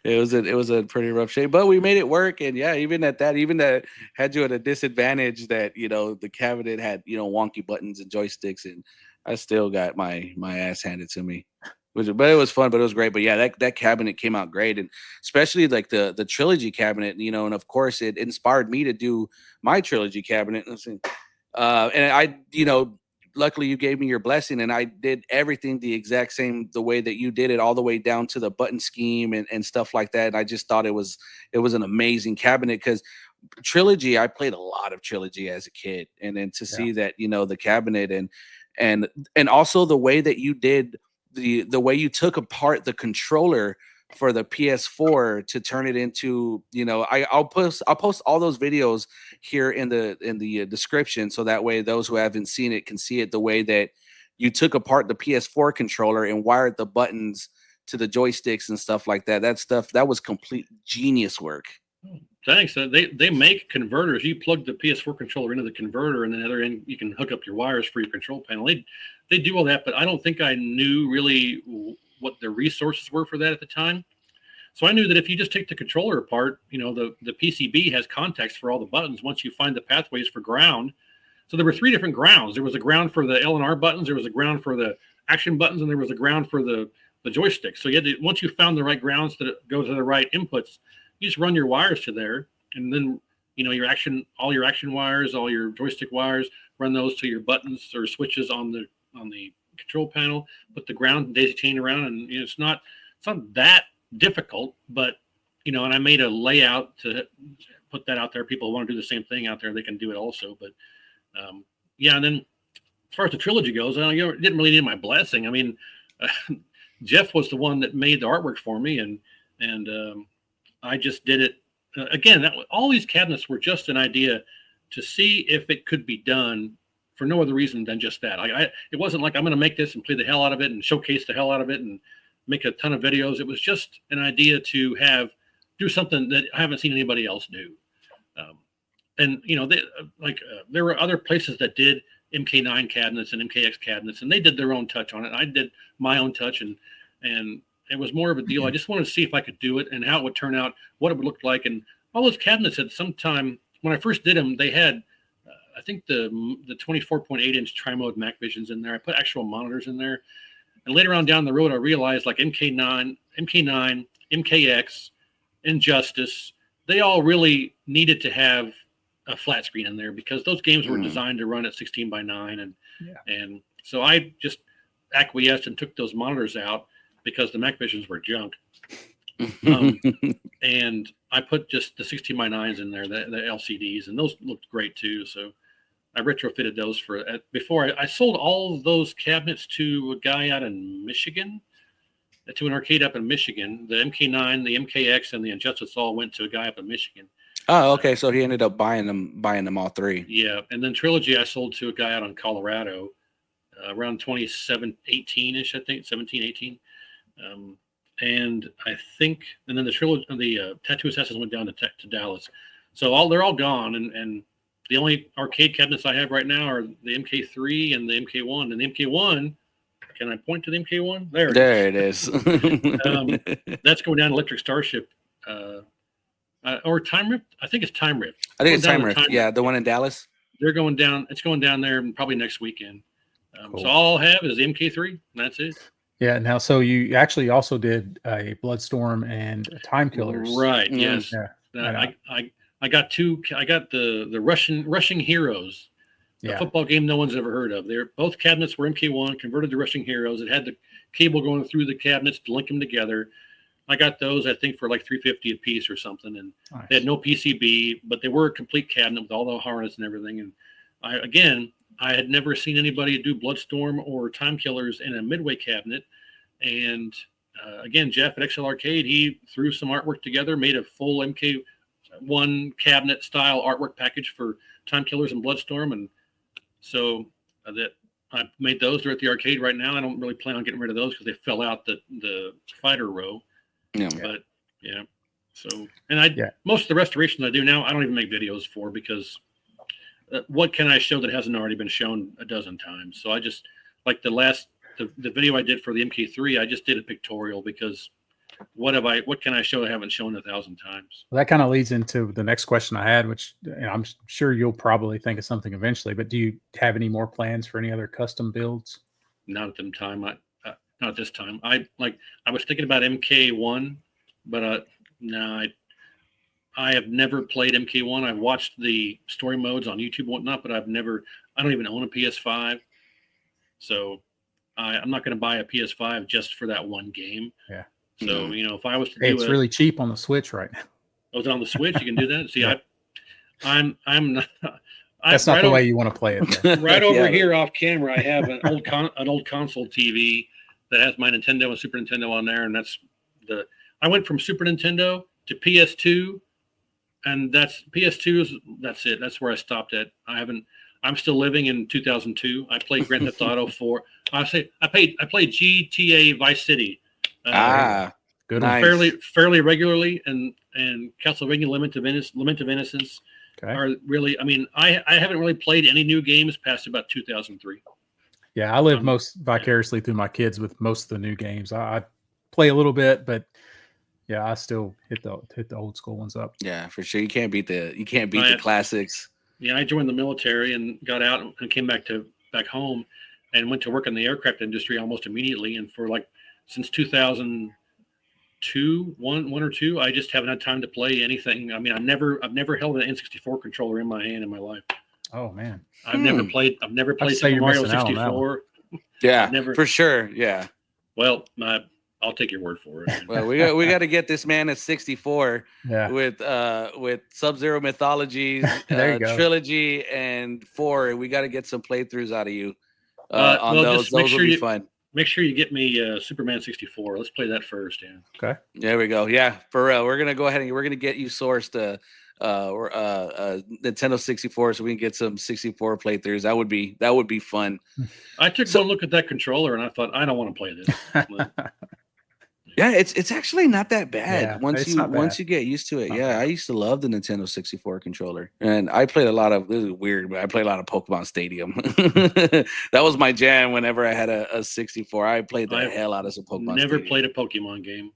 it was a pretty rough shape, but we made it work. And yeah, even at that, even that had you at a disadvantage that, you know, the cabinet had, you know, wonky buttons and joysticks, and I still got my ass handed to me. But it was fun, but it was great. But yeah, that cabinet came out great, and especially like the trilogy cabinet, you know, and of course it inspired me to do my trilogy cabinet. And I, you know, luckily you gave me your blessing, and I did everything the exact same the way that you did it, all the way down to the button scheme and stuff like that. And I just thought it was an amazing cabinet, because Trilogy, I played a lot of Trilogy as a kid, and then to see that, you know, the cabinet and also the way that you did the way you took apart the controller for the PS4 to turn it into, you know, I'll post all those videos here in the description, so that way those who haven't seen it can see it, the way that you took apart the PS4 controller and wired the buttons to the joysticks and stuff like that. That was complete genius work. Thanks. They make converters. You plug the PS4 controller into the converter, and then the other end you can hook up your wires for your control panel. They do all that, but I don't think I knew really what the resources were for that at the time. So I knew that if you just take the controller apart, you know, the PCB has contacts for all the buttons once you find the pathways for ground. So there were 3 different grounds. There was a ground for the L and R buttons, there was a ground for the action buttons, and there was a ground for the joystick. So you had to, once you found the right grounds that go to the right inputs, you just run your wires to there, and then, you know, all your action wires, all your joystick wires, run those to your buttons or switches on the control panel, put the ground daisy chain around, and, you know, it's not that difficult, but, you know, and I made a layout to put that out there. People want to do the same thing out there, they can do it also. But yeah, and then as far as the trilogy goes, I didn't really need my blessing. I mean, Jeff was the one that made the artwork for me, and I just did it. Again, all these cabinets were just an idea to see if it could be done, for no other reason than just that. It wasn't like I'm going to make this and play the hell out of it and showcase the hell out of it and make a ton of videos. It was just an idea to do something that I haven't seen anybody else do. And, you know, there were other places that did MK9 cabinets and MKX cabinets, and they did their own touch on it. I did my own touch, and it was more of a deal. I just wanted to see if I could do it and how it would turn out, what it would look like. And all those cabinets at some time, when I first did them, they had, I think the 24.8-inch tri-mode MacVisions in there. I put actual monitors in there. And later on down the road, I realized like MK9, MKX, Injustice, they all really needed to have a flat screen in there, because those games were designed to run at 16:9. And so I just acquiesced and took those monitors out because the MacVisions were junk. And I put just the 16:9s in there, the LCDs, and those looked great too. So I retrofitted those before I sold all of those cabinets to a guy out in Michigan, to an arcade up in Michigan. The MK9, the MKX, and the Injustice all went to a guy up in Michigan. Oh, okay. So he ended up buying them all 3. Yeah, and then Trilogy I sold to a guy out in Colorado around 2018-ish, I think, 17, 18. And I think, and then the Trilogy, the Tattoo Assassins went down to Dallas. So they're all gone, and the only arcade cabinets I have right now are the MK3 and the MK1. And the MK1, can I point to the MK1? There it is. That's going down Electric Starship. Or Time Rift. I think it's Time Rift. I think it's Time Rift. Yeah, the one in Dallas. They're going down. It's going down there probably next weekend. Cool. So all I'll have is the MK3. And that's it. Yeah. Now, so you actually also did a Bloodstorm and Time Killers, right? Yes. Yeah. I got the Rushing Heroes, a football game no one's ever heard of. Both cabinets were MK1 converted to Rushing Heroes. It had the cable going through the cabinets to link them together. I got those, I think, for like $350 a piece or something, and Nice. they had no PCB, but they were a complete cabinet with all the harness and everything. And I had never seen anybody do Bloodstorm or Time Killers in a Midway cabinet. And again, Jeff at XL Arcade, he threw some artwork together, made a full MK1 cabinet style artwork package for Time Killers and Bloodstorm, and so that I made those. They're at the arcade right now. I don't really plan on getting rid of those because they fell out the fighter row. Yeah. But yeah. So, and most of the restorations I do now, I don't even make videos for, because what can I show that hasn't already been shown a dozen times? So I just, like the video I did for the MK3, I just did a pictorial, because what can I show I haven't shown 1,000 times? Well, that kind of leads into the next question I had, which I'm sure you'll probably think of something eventually, but do you have any more plans for any other custom builds? Not at the time. Not at this time. I was thinking about MK1, but no, I have never played MK1. I've watched the story modes on YouTube and whatnot, but I don't even own a PS5. So I'm not going to buy a PS5 just for that one game. Yeah. So, if I was to it's really cheap on the Switch right now. Oh, is it on the Switch? You can do that. See, yeah. I'm not. That's not the way you want to play it. Right over here off camera, I have an old console TV that has my Nintendo and Super Nintendo on there, and I went from Super Nintendo to PS2, and that's it. That's where I stopped at. I'm still living in 2002. I played Grand Theft Auto 4. I played GTA Vice City. Good. Nice. fairly regularly, and Castlevania Lament of Innocence. Okay. Are really, I haven't really played any new games past about 2003. Yeah, I live most vicariously through my kids with most of the new games. I play a little bit, but yeah, I still hit the old school ones up. Yeah, for sure. You can't beat the classics. Yeah, I joined the military and got out and came back home and went to work in the aircraft industry almost immediately. And for since 2002, one or two, I just haven't had time to play anything. I've never held an N64 controller in my hand in my life. Oh man, I've never played Super Mario 64. Yeah, for sure. Yeah. Well, I'll take your word for it. Well, we got to get this man at 64 with Sub-Zero Mythologies, Trilogy, and 4. We got to get some playthroughs out of you on those. Those will be fun. Make sure you get me Superman 64. Let's play that first. Yeah. Okay. There we go. Yeah, for real. We're gonna go ahead and we're gonna get you sourced Nintendo 64 so we can get some 64 playthroughs. That would be fun. I took one look at that controller and I thought, I don't want to play this. Yeah, it's actually not that bad Yeah, once you get used to it. Yeah, I used to love the Nintendo 64 controller, and I played a lot of. This is weird, but I played a lot of Pokemon Stadium. That was my jam. Whenever I had a 64, I played the hell out of some Pokemon. Never Stadium. played a Pokemon game.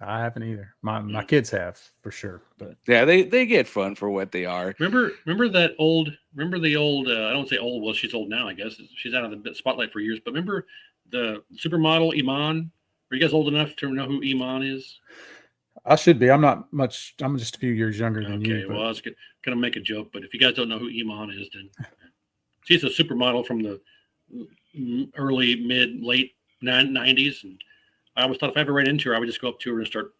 I haven't either. My kids have for sure, but yeah, they get fun for what they are. Remember the old. I don't say old. Well, she's old now. I guess she's out of the spotlight for years. But remember the supermodel Iman? Are you guys old enough to know who Iman is? I should be. I'm not much. I'm just a few years younger than you. Okay, well, I was going to make a joke, but if you guys don't know who Iman is, then she's a supermodel from the early, mid, late 90s. And I always thought if I ever ran into her, I would just go up to her and start.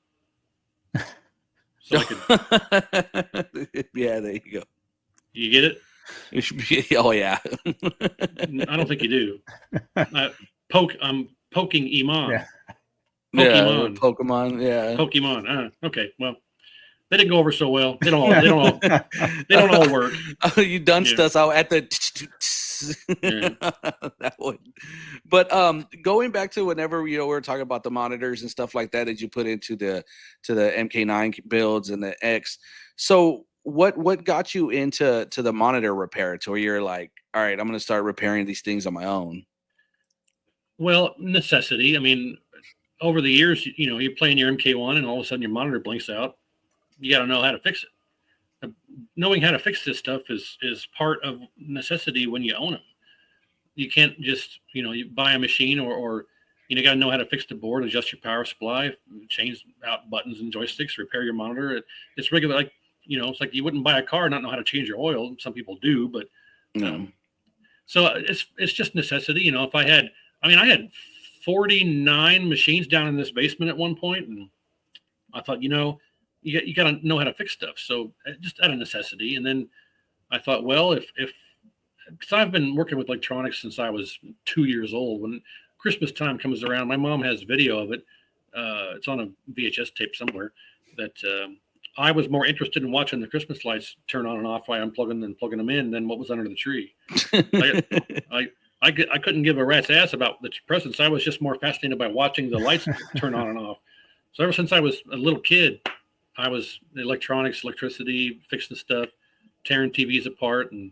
So I could. Yeah, there you go. You get it? Oh, yeah. I don't think you do. I'm poking Iman. Yeah. Pokemon. Yeah, Pokemon. Yeah. Pokemon. Okay. Well, they didn't go over so well. They don't all work. Oh, you dunced us out at the. That would. But going back to whenever we were talking about the monitors and stuff like that you put into the MK9 builds and the X. So what got you into the monitor repair to where you're like, all right, I'm going to start repairing these things on my own? Well, necessity. I mean, over the years, you're playing your MK1 and all of a sudden your monitor blinks out. You got to know how to fix it. Knowing how to fix this stuff is part of necessity when you own them. You can't just, you buy a machine or you got to know how to fix the board, adjust your power supply, change out buttons and joysticks, repair your monitor. It's regular. it's like you wouldn't buy a car and not know how to change your oil. Some people do, but so it's just necessity. If I had 49 machines down in this basement at one point, and I thought, you got to know how to fix stuff. So just out of necessity. And then I thought, well, because I've been working with electronics since I was 2 years old. When Christmas time comes around, my mom has video of it. It's on a VHS tape somewhere that I was more interested in watching the Christmas lights turn on and off while I'm plugging them in than what was under the tree. I couldn't give a rat's ass about the presents. I was just more fascinated by watching the lights turn on and off. So ever since I was a little kid, I was electronics, electricity, fixing stuff, tearing TVs apart. And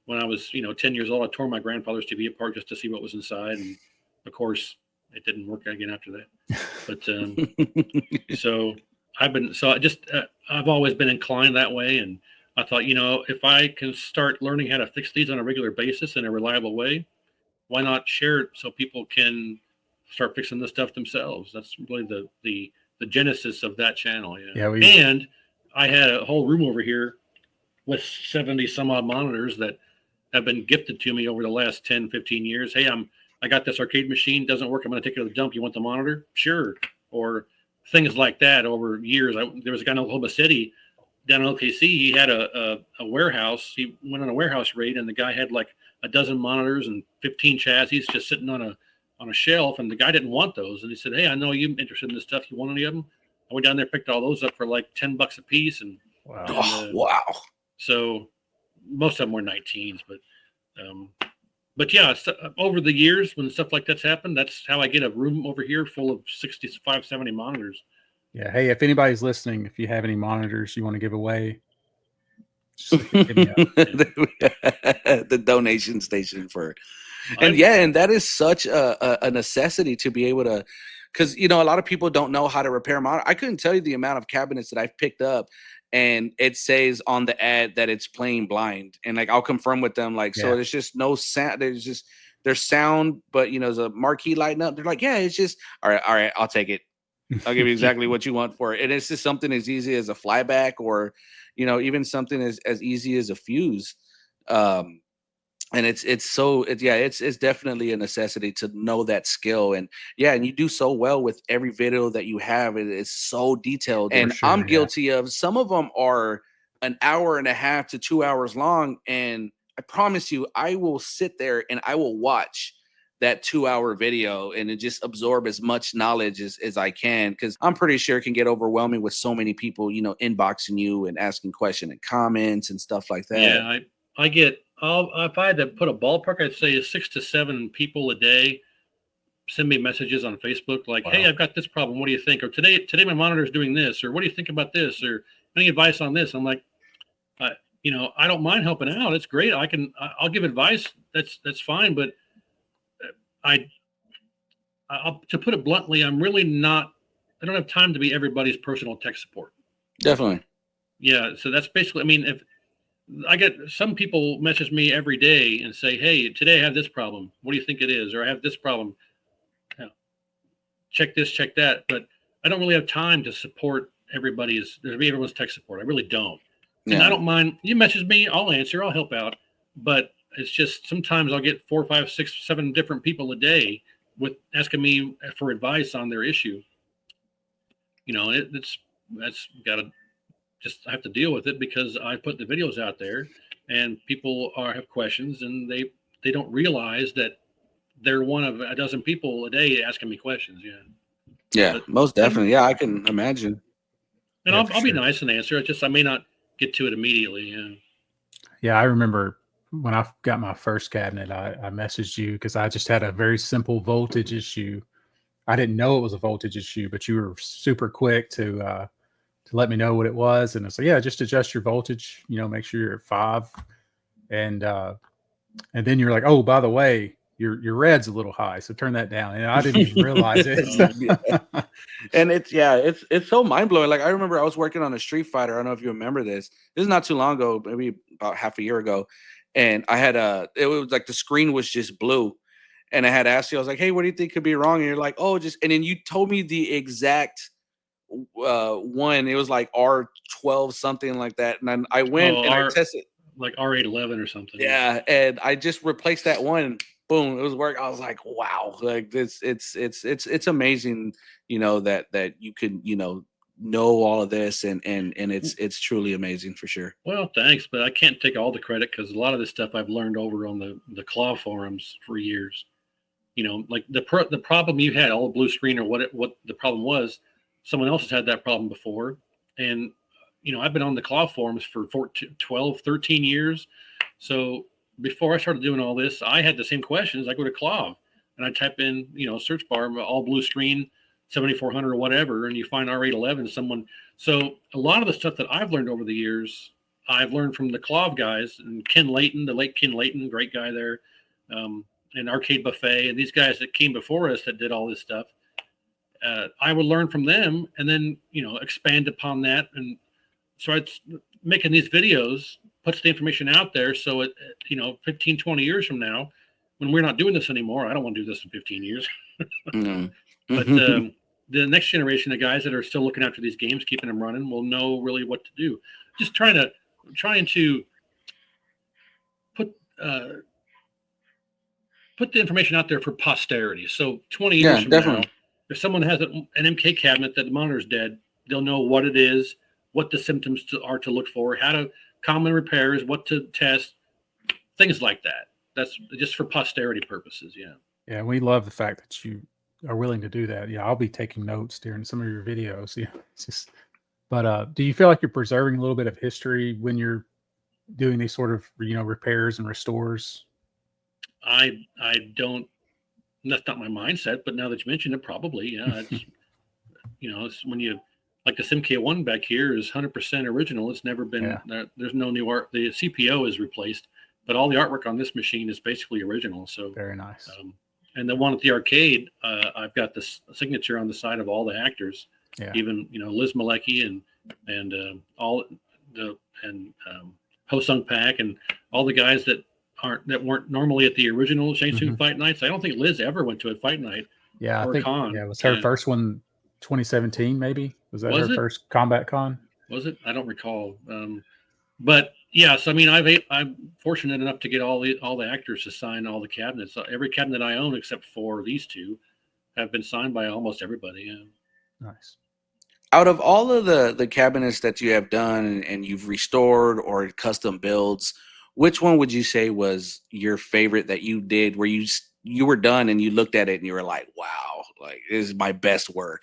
when I was, 10 years old, I tore my grandfather's TV apart just to see what was inside. And of course, it didn't work again after that. But I've always been inclined that way. And I thought, if I can start learning how to fix these on a regular basis in a reliable way, why not share it so people can start fixing the stuff themselves? That's really the genesis of that channel. And I had a whole room over here with 70 some odd monitors that have been gifted to me over the last 10, 15 years. Hey, I got this arcade machine, doesn't work. I'm going to take it to the dump. You want the monitor? Sure. Or things like that over years. There was a guy in Oklahoma City down in OKC. He had a warehouse. He went on a warehouse raid, and the guy had like a dozen monitors and 15 chassis just sitting on a shelf, and the guy didn't want those. And he said, hey, I know you're interested in this stuff. You want any of them? I went down there, picked all those up for like $10 a piece. And wow. So most of them were 19s, but yeah, over the years when stuff like that's happened, that's how I get a room over here full of 65, 70 monitors. Yeah. Hey, if anybody's listening, if you have any monitors you want to give away, just hit me up. The donation station and that is such a necessity to be able to, because a lot of people don't know how to repair monitor. I couldn't tell you the amount of cabinets that I've picked up and it says on the ad that it's playing blind, and like I'll confirm with them, so there's just no sound. There's sound, but there's a marquee lighting up. They're like, yeah, it's just all right, I'll take it. I'll give you exactly what you want for it. And it's just something as easy as a flyback, or even something as easy as a fuse. And it's definitely a necessity to know that skill. And you do so well with every video that you have. It is so detailed. And I'm guilty of some of them are an hour and a half to 2 hours long. And I promise you, I will sit there and I will watch that 2-hour video and just absorb as much knowledge as I can, because I'm pretty sure it can get overwhelming with so many people, inboxing you and asking questions and comments and stuff like that. Yeah, I get, if I had to put a ballpark, I'd say 6 to 7 people a day send me messages on Facebook like, hey, I've got this problem. What do you think? Or today my monitor is doing this, or what do you think about this? Or any advice on this? I'm like, I don't mind helping out. It's great. I'll give advice. That's fine. But to put it bluntly, I don't have time to be everybody's personal tech support. Definitely. Yeah. So that's basically, if I get some people message me every day and say, hey, today I have this problem. What do you think it is? Or I have this problem. Check this, check that. But I don't really have time to support everyone's tech support. I really don't. And I don't mind. You message me, I'll answer, I'll help out. But it's just sometimes I'll get 4, 5, 6, 7 different people a day with asking me for advice on their issue. That's got to just, I have to deal with it because I put the videos out there and people have questions, and they don't realize that they're one of a dozen people a day asking me questions. But, most definitely. Yeah, I can imagine. And I'll be nice and answer. I may not get to it immediately. Yeah, I remember when I got my first cabinet, I messaged you because I just had a very simple voltage issue. I didn't know it was a voltage issue, but you were super quick to let me know what it was. And I said, yeah, just adjust your voltage, make sure you're at 5. And then you're like, oh, by the way, your red's a little high, so turn that down. And I didn't even realize it. And it's so mind blowing. Like I remember I was working on a Street Fighter. I don't know if you remember this. This is not too long ago, maybe about half a year ago. And I had it was like the screen was just blue. And I had asked you, I was like, hey, what do you think could be wrong? And you're like, oh, and then you told me the exact one. It was like R12 something like that, and then I went and I tested like R811 or something. Yeah, and I just replaced that one. And boom, it was work. I was like, wow, like this, it's amazing, that you can, know all of this, and it's truly amazing for sure. Well, thanks, but I can't take all the credit because a lot of this stuff I've learned over on the Claw forums for years. Like the problem you had, all blue screen, or what the problem was, someone else has had that problem before. And, I've been on the Claw forums for 12, 13 years. So before I started doing all this, I had the same questions. I go to Claw and I type in, search bar, all blue screen, 7400 or whatever, and you find R811, So a lot of the stuff that I've learned over the years, I've learned from the Claw guys, and Ken Layton, the late Ken Layton, great guy there. And Arcade Buffet, and these guys that came before us that did all this stuff. I would learn from them and then, expand upon that. And so I'd making these videos, puts the information out there. So it, 15, 20 years from now, when we're not doing this anymore, I don't want to do this in 15 years. Mm. But the next generation of guys that are still looking after these games, keeping them running, will know really what to do. Just trying to put the information out there for posterity. So 20 years from now, if someone has an MK cabinet that the monitor's dead, they'll know what it is, what the symptoms are to look for, how to common repairs, what to test, things like that. That's just for posterity purposes. Yeah. Yeah, we love the fact that you are willing to do that. Yeah, I'll be taking notes during some of your videos. Yeah, it's just. But do you feel like you're preserving a little bit of history when you're doing these sort of repairs and restores? I don't. That's not my mindset, but now that you mentioned it, probably, yeah. It's it's when you like the SimK1 back here is 100% original. It's never been. There's no new art. The CPO is replaced, but all the artwork on this machine is basically original. So very nice. And the one at the arcade, I've got this signature on the side of all the actors. Yeah. Even Liz Malecki and all the Ho Sung Pak and all the guys that weren't normally at the original Shang Tsung Fight Nights. I don't think Liz ever went to a fight night. Yeah, I think con. Yeah, it was her first one, 2017 maybe. Was that her first Combat Con? Was it? I don't recall. But yes, I mean I'm fortunate enough to get all the actors to sign all the cabinets. Every cabinet I own except for these two have been signed by almost everybody. Yeah. Nice. Out of all of the cabinets that you have done and you've restored or custom builds, which one would you say was your favorite that you did where you were done and you looked at it and you were like, wow, like this is my best work?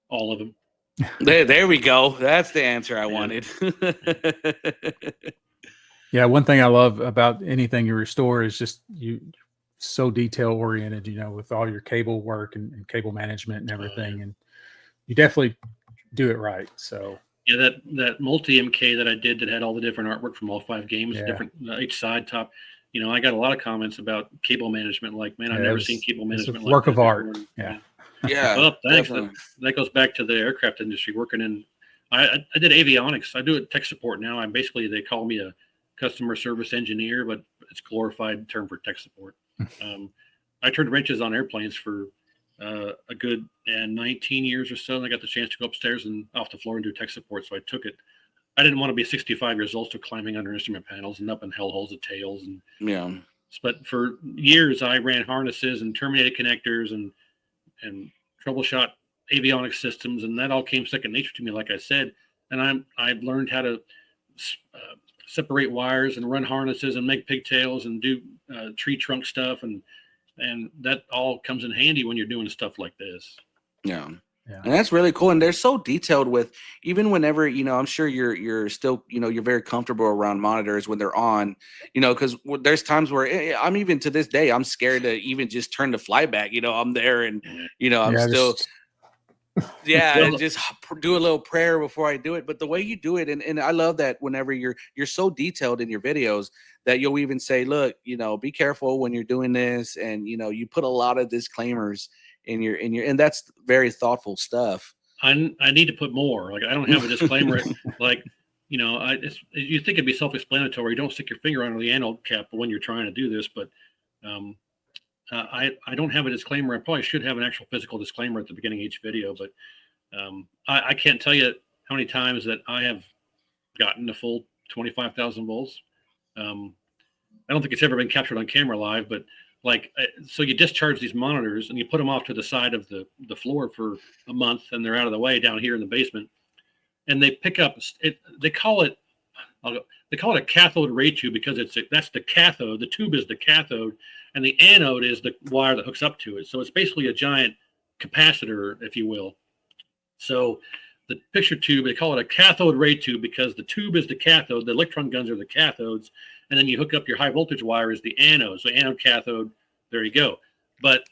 All of them. There we go. That's the answer I wanted. Yeah, one thing I love about anything you restore is just you so detail oriented, with all your cable work and cable management and everything. And you definitely do it right. So yeah, that multi MK that I did that had all the different artwork from all 5 games, different each side top. I got a lot of comments about cable management. Like, man, I've never seen cable management like work of art. Yeah. Yeah. Well, thanks. That goes back to the aircraft industry. Working in, I did avionics. I do it tech support now. I'm basically, they call me a customer service engineer, but it's glorified term for tech support. I turned wrenches on airplanes for a good 19 years or so. And I got the chance to go upstairs and off the floor and do tech support. So I took it. I didn't want to be 65 years old, so climbing under instrument panels and up in hellholes of tails. And but for years I ran harnesses and terminated connectors and troubleshot avionics systems, and that all came second nature to me, like I said. And I've learned how to separate wires and run harnesses and make pigtails and do tree trunk stuff, and that all comes in handy when you're doing stuff like this. Yeah. And that's really cool. And they're so detailed with, even whenever, I'm sure you're still, you're very comfortable around monitors when they're on, because there's times where I'm even to this day, I'm scared to even just turn the flyback, I'm there and, I'm still, just do a little prayer before I do it. But the way you do it, and I love that whenever you're so detailed in your videos that you'll even say, look, be careful when you're doing this. And, you put a lot of disclaimers in your and that's very thoughtful stuff. I need to put more. Like, I don't have a disclaimer. Like, you think it'd be self-explanatory. Don't stick your finger under the anode cap when you're trying to do this, but I don't have a disclaimer. I probably should have an actual physical disclaimer at the beginning of each video, but I can't tell you how many times that I have gotten the full 25,000 volts. I don't think it's ever been captured on camera live, but so you discharge these monitors and you put them off to the side of the floor for a month, and they're out of the way down here in the basement, and they pick up it. They call it a cathode ray tube because that's the cathode. The tube is the cathode, and the anode is the wire that hooks up to it. So it's basically a giant capacitor, if you will. So the picture tube, they call it a cathode ray tube because the tube is the cathode, the electron guns are the cathodes, and then you hook up your high voltage wire as the anode. So anode, cathode, there you go. But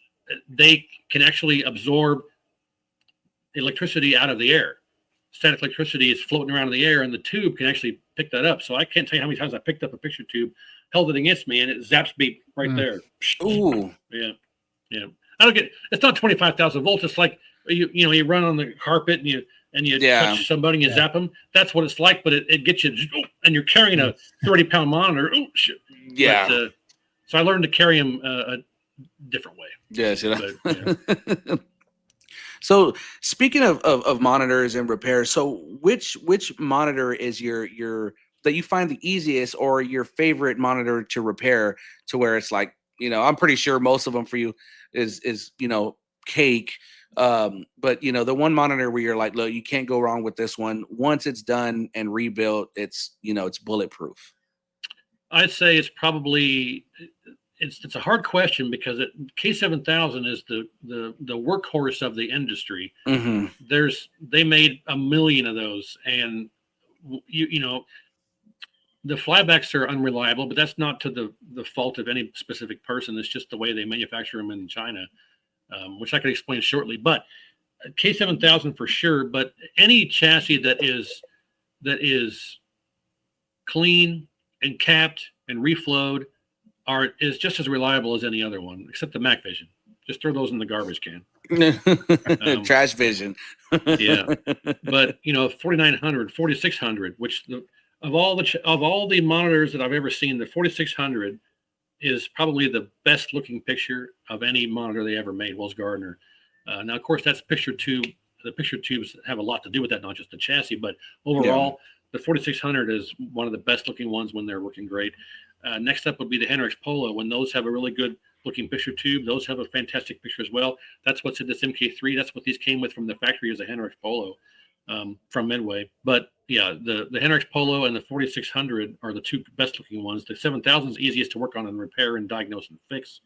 they can actually absorb electricity out of the air. Static electricity is floating around in the air, and the tube can actually pick that up. So I can't tell you how many times I picked up a picture tube, held it against me, and it zaps me right there. Ooh. Yeah. It's not 25,000 volts. It's like you run on the carpet and you touch somebody and you zap them. That's what it's like, but it gets you, and you're carrying a 30-pound monitor. Oh shit! Yeah. But, so I learned to carry them a different way. Yes. But, yeah. So speaking of monitors and repairs, so which monitor is your that you find the easiest or your favorite monitor to repair, to where it's like, I'm pretty sure most of them for you is cake. But the one monitor where you're like, look, you can't go wrong with this one. Once it's done and rebuilt, it's bulletproof. I'd say it's probably it's a hard question because K7000 is the workhorse of the industry. Mm-hmm. They made 1 million of those, and the flybacks are unreliable, but that's not to the fault of any specific person. It's just the way they manufacture them in China, which I could explain shortly. But K7000 for sure. But any chassis that is clean and capped and reflowed is just as reliable as any other one, except the Mac Vision. Just throw those in the garbage can. Trash Vision. Yeah, but 4900, 4600, which of all the monitors that I've ever seen, the 4600 is probably the best looking picture of any monitor they ever made. Wells Gardner. Now, of course, that's picture tube. The picture tubes have a lot to do with that, not just the chassis, but overall, the 4600 is one of the best looking ones when they're working great. Next up would be the Henrix Polo. When those have a really good looking picture tube, those have a fantastic picture as well. That's what's in this MK3. That's what these came with from the factory, as a Henrix Polo from Midway. But yeah, the Henrix Polo and the 4600 are the two best looking ones. The 7000 is easiest to work on and repair and diagnose and fix.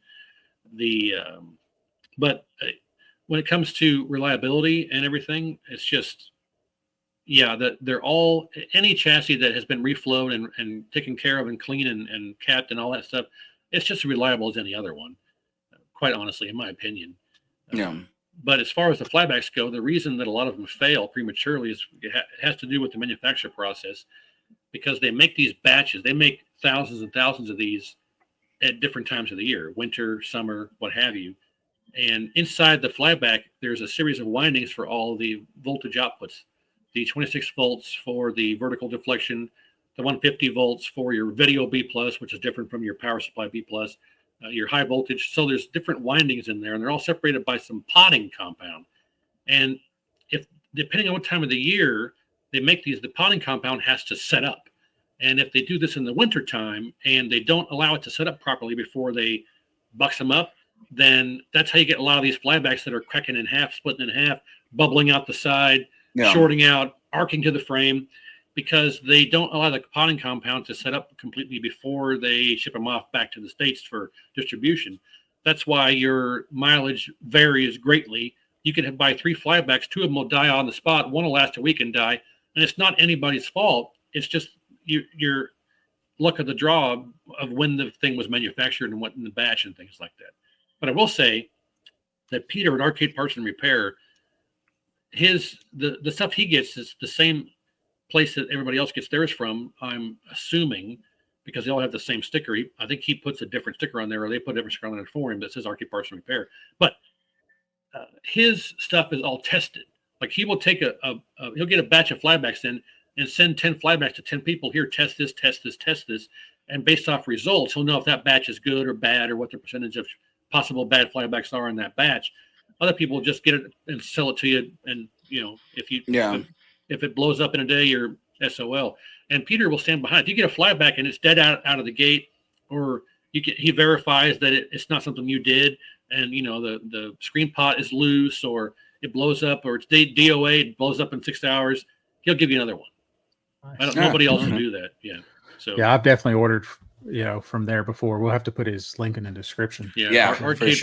But when it comes to reliability and everything, it's just, that they're all, any chassis that has been reflowed and taken care of and clean and capped and all that stuff, it's just as reliable as any other one, quite honestly, in my opinion. But as far as the flybacks go, the reason that a lot of them fail prematurely is it has to do with the manufacture process, because they make these batches. They make thousands and thousands of these at different times of the year, winter, summer, what have you. And inside the flyback, there's a series of windings for all the voltage outputs. The 26 volts for the vertical deflection, the 150 volts for your video B+, which is different from your power supply B+, your high voltage. So there's different windings in there, and they're all separated by some potting compound. And if, depending on what time of the year they make these, the potting compound has to set up. And if they do this in the winter time and they don't allow it to set up properly before they bucks them up, then that's how you get a lot of these flybacks that are cracking in half, splitting in half, bubbling out the side, shorting out, arcing to the frame, because they don't allow the potting compound to set up completely before they ship them off back to the States for distribution. That's why your mileage varies greatly. You can buy 3 flybacks, 2 of them will die on the spot, one will last a week and die, and it's not anybody's fault. It's just your luck of the draw of when the thing was manufactured and what in the batch and things like that. But I will say that Peter at Arcade Parts and Repair, the stuff he gets is the same place that everybody else gets theirs from, I'm assuming, because they all have the same sticker. I think he puts a different sticker on there, or they put a different sticker on there for him that says Arcade Parts and Repair. But his stuff is all tested. Like he will take he'll get a batch of flybacks in and send 10 flybacks to 10 people. Here, test this, test this, test this. And based off results, he'll know if that batch is good or bad, or what the percentage of possible bad flybacks are in that batch. Other people just get it and sell it to you and if it blows up in a day, you're SOL. And Peter will stand behind. If you get a flyback and it's dead out of the gate, or he verifies that it's not something you did, and the screen pot is loose, or it blows up, or it's DOA, it blows up in 6 hours, he'll give you another one. Nice. Nobody else will do that. Yeah. So yeah, I've definitely ordered from there before. We'll have to put his link in the description. Yeah, Arcade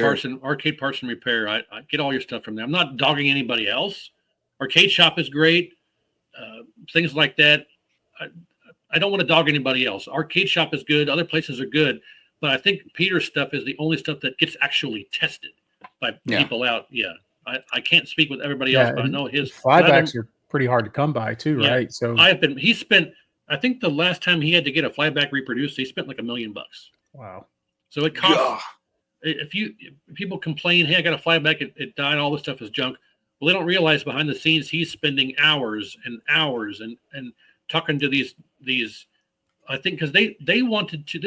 Parts and Repair. I get all your stuff from there. I'm not dogging anybody else. Arcade Shop is great. Things like that. I don't want to dog anybody else. Arcade Shop is good. Other places are good. But I think Peter's stuff is the only stuff that gets actually tested by people out. Yeah. I can't speak with everybody else, but I know his flybacks are pretty hard to come by too, right? So he spent, I think the last time he had to get a flyback reproduced, he spent like $1 million. Wow. So it costs, if people complain, hey, I got a flyback, it died, all this stuff is junk. Well, they don't realize behind the scenes, he's spending hours and hours and talking to these, I think, because they wanted to,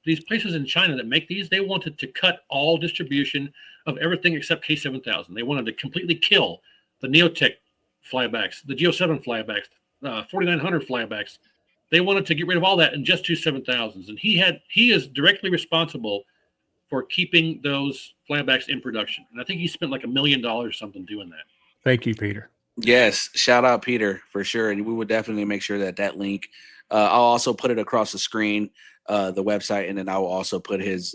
these places in China that make these, they wanted to cut all distribution of everything except K7000. They wanted to completely kill the Neotech flybacks, the Geo7 flybacks, 4900 flybacks. They wanted to get rid of all that and just do 7000s. And he is directly responsible for keeping those flybacks in production. And I think he spent like $1 million or something doing that. Thank you, Peter. Yes, shout out Peter for sure, and we would definitely make sure that link. I'll also put it across the screen, the website, and then I will also put his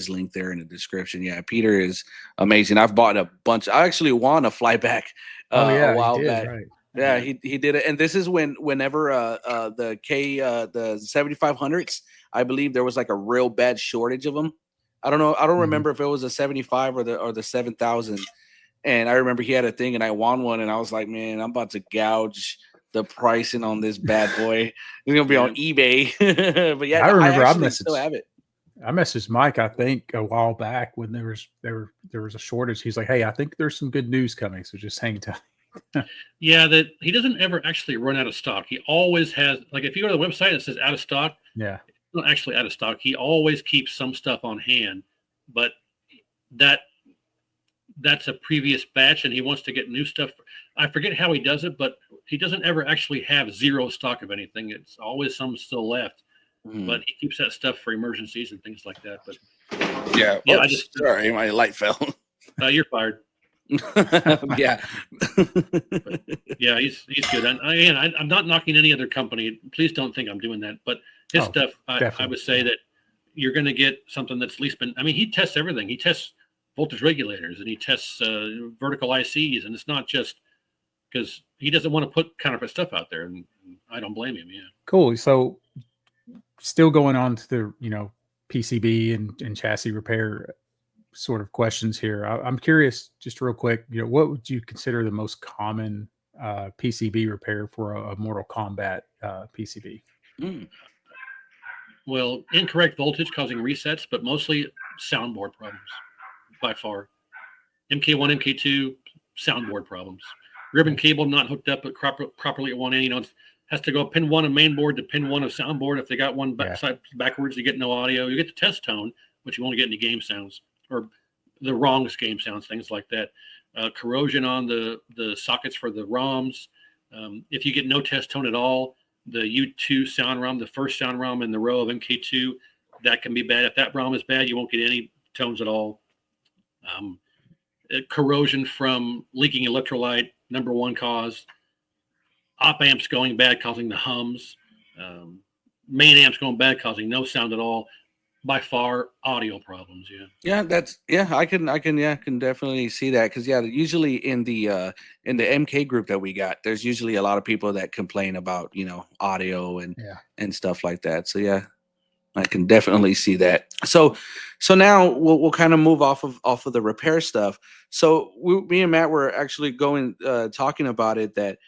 link there in the description. Yeah, Peter is amazing. I've bought a bunch. I actually won a flyback a while back. Right. Yeah, he did it, and this is whenever the 7500s, I believe there was like a real bad shortage of them. I don't know. I don't remember if it was a 75 or the 7000. And I remember he had a thing, and I won one, and I was like, man, I'm about to gouge the pricing on this bad boy. It's gonna be on eBay. But yeah, I remember I still have it. I messaged Mike, I think, a while back when there was a shortage. He's like, hey, I think there's some good news coming, so just hang tight. Yeah, that he doesn't ever actually run out of stock. He always has, like, if you go to the website, it says out of stock. Yeah, it's not actually out of stock. He always keeps some stuff on hand, but that's a previous batch, and he wants to get new stuff. I forget how he does it, but he doesn't ever actually have zero stock of anything. It's always some still left, but he keeps that stuff for emergencies and things like that. But yeah, I just sorry, my light fell. You're fired. Yeah. But yeah, he's good. And I'm not knocking any other company. Please don't think I'm doing that. But his stuff, I would say that you're going to get something that's at least been. I mean, he tests everything. He tests voltage regulators, and he tests vertical ICs, and it's not just because he doesn't want to put counterfeit stuff out there, and I don't blame him. Yeah. Cool. So, still going on to the PCB and chassis repair sort of questions here. I'm curious, just real quick, what would you consider the most common PCB repair for a Mortal Kombat PCB? Well, incorrect voltage causing resets, but mostly soundboard problems by far. MK1, MK2, soundboard problems. Ribbon cable not hooked up properly at one end. It has to go pin 1 of main board to pin 1 of soundboard. If they got one backwards, you get no audio. You get the test tone, but you won't get any game sounds or the wrong game sounds, things like that. Corrosion on the sockets for the ROMs. If you get no test tone at all, the U2 sound ROM, the first sound ROM in the row of MK2, that can be bad. If that ROM is bad, you won't get any tones at all. Corrosion from leaking electrolyte, number one cause. Op amps going bad, causing the hums. Main amps going bad, causing no sound at all. By far, audio problems. I can definitely see that, because usually in the MK group that we got, there's usually a lot of people that complain about audio and stuff like that. So I can definitely see that. So now we'll kind of move off of the repair stuff. So me and Matt were actually talking about it.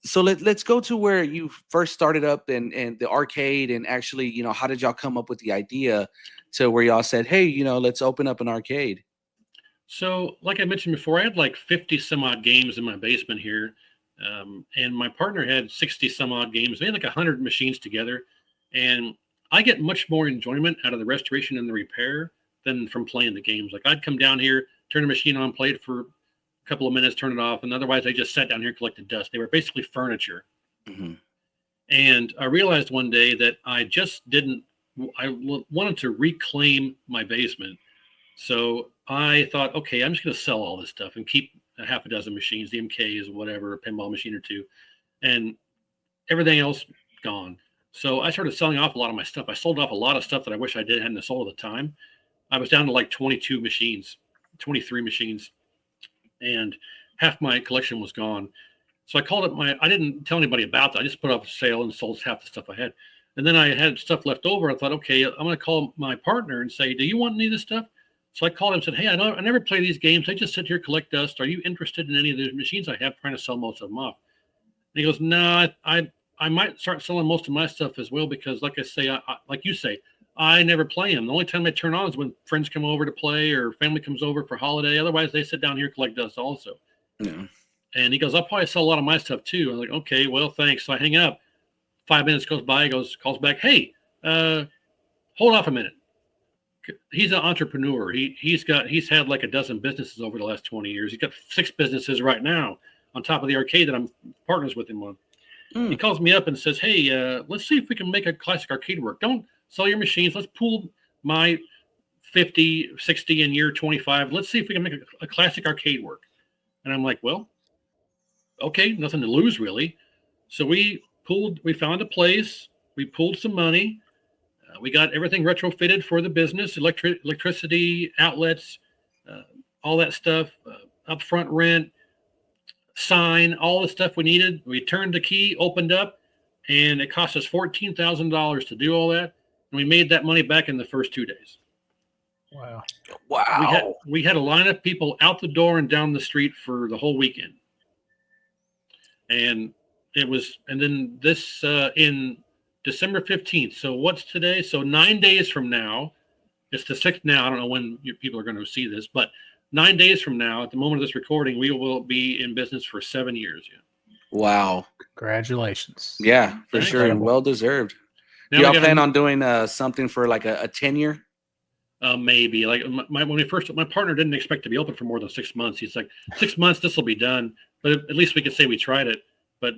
So let's go to where you first started up and the arcade, and actually, how did y'all come up with the idea to where y'all said, hey, let's open up an arcade? So like I mentioned before, I had like 50 some odd games in my basement here. And my partner had 60 some odd games. We had like 100 machines together. And I get much more enjoyment out of the restoration and the repair than from playing the games. Like I'd come down here, turn a machine on, play it for couple of minutes, turn it off, and otherwise they just sat down here and collected dust. They were basically furniture. Mm-hmm. And I realized one day that I wanted to reclaim my basement. So I thought, okay, I'm just going to sell all this stuff and keep a half a dozen machines, the MKs, whatever, a pinball machine or two, and everything else gone. So I started selling off a lot of my stuff. I sold off a lot of stuff that I wish I hadn't sold at the time. I was down to like 22 machines, 23 machines, and half my collection was gone. So I called it I didn't tell anybody about that. I just put up a sale and sold half the stuff I had. And then I had stuff left over. I thought, okay, I'm going to call my partner and say, do you want any of this stuff? So I called him and said, hey, I never play these games. I just sit here, collect dust. Are you interested in any of the machines I have, trying to sell most of them off? And he goes, no, I might start selling most of my stuff as well, because like I say, like you say, I never play them. The only time I turn on is when friends come over to play or family comes over for holiday. Otherwise, they sit down here and collect dust also. Yeah. And he goes, I'll probably sell a lot of my stuff too. I'm like, okay, well, thanks. So I hang up. 5 minutes goes by. He calls back. Hey, hold off a minute. He's an entrepreneur. He's had like a dozen businesses over the last 20 years. He's got 6 businesses right now on top of the arcade that I'm partners with him on. He calls me up and says, hey, let's see if we can make a classic arcade work. Don't sell your machines. Let's pool my 50, 60 in year 25. Let's see if we can make a classic arcade work. And I'm like, well, okay, nothing to lose really. So we found a place, we pooled some money, we got everything retrofitted for the business, electricity, outlets, all that stuff, upfront rent, sign, all the stuff we needed. We turned the key, opened up, and it cost us $14,000 to do all that. And we made that money back in the first 2 days. Wow. Wow. We had a line of people out the door and down the street for the whole weekend. And then this in December 15th. So what's today? So 9 days from now, it's the 6th now. I don't know when people are going to see this, but 9 days from now, at the moment of this recording, we will be in business for 7 years. Yeah. Wow. Congratulations. Yeah, for Thanks. sure. And well deserved. Now Do y'all we gotta- plan on doing something for like a tenure? Maybe like my partner didn't expect to be open for more than 6 months. He's like, 6 months, this will be done. But at least we could say we tried it. But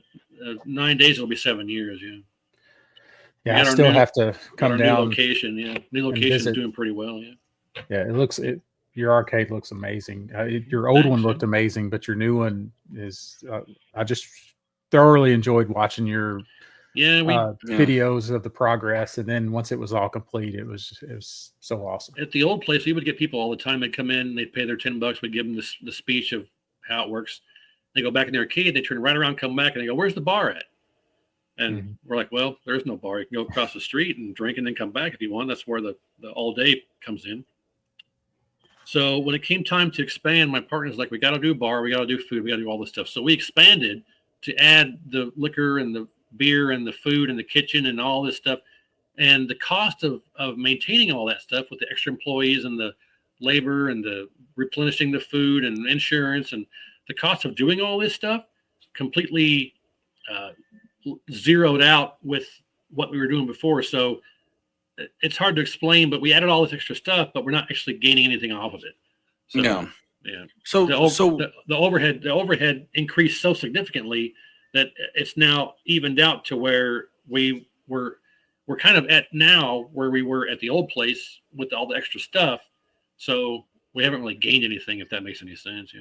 9 days, it'll be 7 years. Yeah. Yeah, I still have to come down. New location. Yeah. New location is doing pretty well. Yeah. Yeah, your arcade looks amazing. Your old one looked amazing, but your new one is. I just thoroughly enjoyed watching your videos of the progress, and then once it was all complete, it was so awesome. At the old place, we would get people all the time. They'd come in, they'd pay their $10. We'd give them the speech of how it works. They go back in the arcade, they turn right around, come back, and they go, "Where's the bar at?" And we're like, "Well, there's no bar. You can go across the street and drink, and then come back if you want." That's where the all day comes in. So when it came time to expand, my partner's like, "We got to do a bar, we got to do food, we got to do all this stuff." So we expanded to add the liquor and the beer and the food and the kitchen and all this stuff. And the cost of maintaining all that stuff with the extra employees and the labor and the replenishing the food and insurance and the cost of doing all this stuff completely zeroed out with what we were doing before. So it's hard to explain, but we added all this extra stuff, but we're not actually gaining anything off of it. So, no. Yeah. So the overhead increased so significantly that it's now evened out to where we're kind of at now where we were at the old place with all the extra stuff. So we haven't really gained anything, if that makes any sense. Yeah.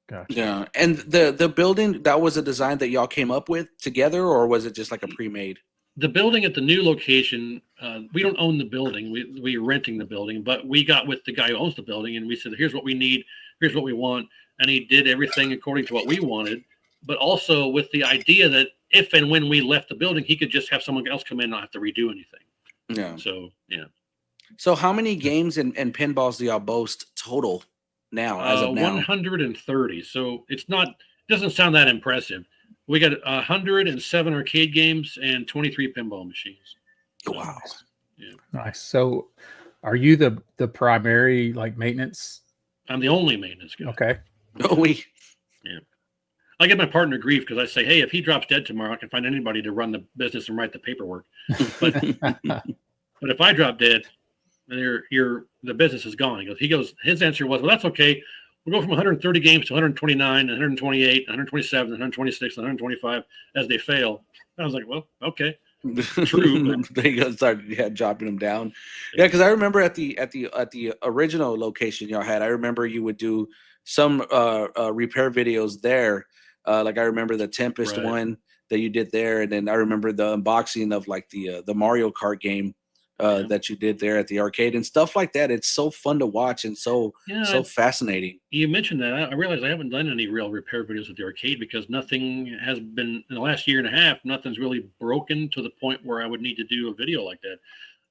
Gotcha. Yeah. And the building, that was a design that y'all came up with together, or was it just like a pre-made? The building at the new location, we don't own the building. We are renting the building, but we got with the guy who owns the building and we said, here's what we need. Here's what we want. And he did everything according to what we wanted, but also with the idea that if and when we left the building, he could just have someone else come in and not have to redo anything. Yeah. So, yeah. So how many games and pinballs do y'all boast total now, as of now? 130. So it doesn't sound that impressive. We got 107 arcade games and 23 pinball machines. So, wow. Yeah. Nice. So are you the primary maintenance? I'm the only maintenance guy. Okay. Oh, yeah. I get my partner grief because I say, hey, if he drops dead tomorrow, I can find anybody to run the business and write the paperwork. But if I drop dead, then the business is gone. His answer was, well, that's okay. we'll go from 130 games to 129, 128, 127, 126, 125 as they fail. I was like, well, okay. True, but They started dropping them down. Yeah, because I remember at the original location y'all had, I remember you would do some repair videos there. Like I remember the Tempest Right. one that you did there, and then I remember the unboxing of like the Mario Kart game Yeah. that you did there at the arcade and stuff like that. It's so fun to watch and so fascinating. You mentioned that. I realized I haven't done any real repair videos at the arcade because nothing has been in the last year and a half. Nothing's really broken to the point where I would need to do a video like that.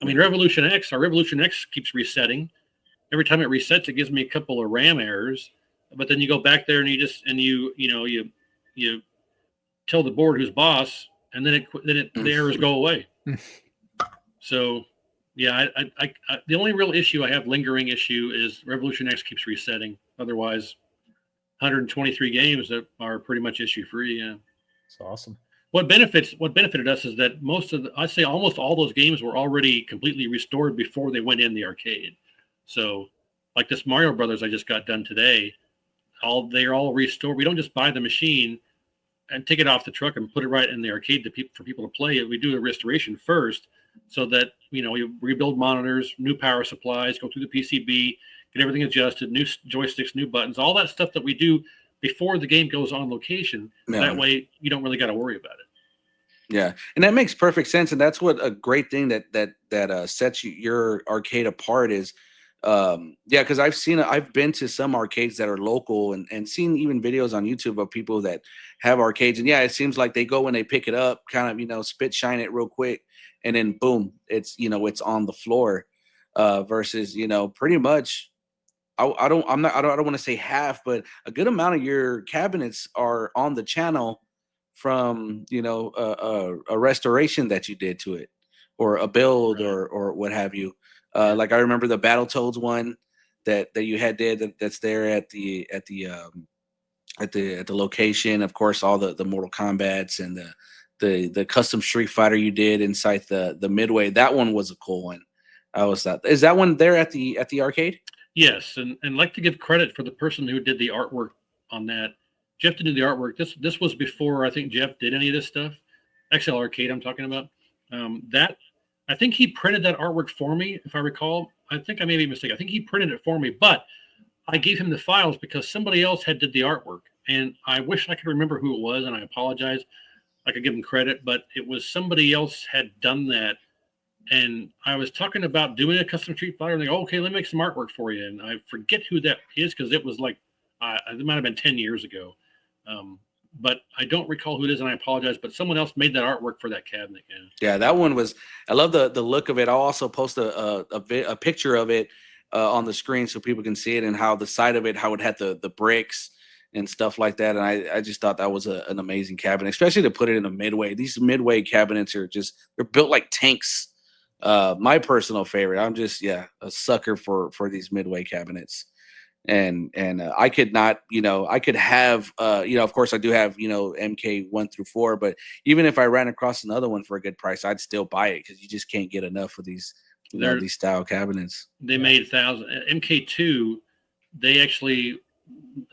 I mean, Revolution X keeps resetting. Every time it resets, it gives me a couple of RAM errors. But then you go back there and you tell the board who's boss, and then the errors go away. So, yeah, I the only real issue I have, lingering issue, is Revolution X keeps resetting. Otherwise, 123 games that are pretty much issue free. Yeah, it's awesome. What benefited us is that I'd say almost all those games were already completely restored before they went in the arcade. So, like this Mario Brothers I just got done today, they're all restored. We don't just buy the machine and take it off the truck and put it right in the arcade for people to play it. We do the restoration first, so that you rebuild monitors, new power supplies, go through the PCB, get everything adjusted, new joysticks, new buttons, all that stuff that we do before the game goes on location. Yeah. That way you don't really got to worry about it. Yeah, and that makes perfect sense, and that's what a great thing that sets your arcade apart is. Because I've been to some arcades that are local and seen even videos on YouTube of people that have arcades, and it seems like they go and they pick it up, kind of spit shine it real quick, and then boom, it's it's on the floor. Versus pretty much, I don't want to say half, but a good amount of your cabinets are on the channel from a restoration that you did to it, or a build, right, or what have you. Like I remember the Battletoads one that you had that's there at the location. Of course, all the Mortal Kombats and the custom Street Fighter you did inside the Midway. That one was a cool one. Is that one there at the arcade? Yes, and like to give credit for the person who did the artwork on that. Jeff did the artwork. This was before I think Jeff did any of this stuff. XL Arcade I'm talking about. I think he printed that artwork for me, if I recall. I think I may be mistaken. I think he printed it for me, but I gave him the files because somebody else had did the artwork, and I wish I could remember who it was, and I apologize. I could give him credit, but it was somebody else had done that. And I was talking about doing a custom Street Fighter, and they go, okay, let me make some artwork for you. And I forget who that is because it was like, it might have been 10 years ago. But I don't recall who it is, and I apologize. But someone else made that artwork for that cabinet. Yeah, that one was. I love the look of it. I'll also post a picture of it on the screen so people can see it, and how the side of it, how it had the bricks and stuff like that. And I just thought that was an amazing cabinet, especially to put it in a Midway. These Midway cabinets they're built like tanks. My personal favorite. I'm just a sucker for these Midway cabinets. And I could not, I could have, of course I do have, MK 1 through 4, but even if I ran across another one for a good price, I'd still buy it because you just can't get enough of these, these style cabinets. They made MK2.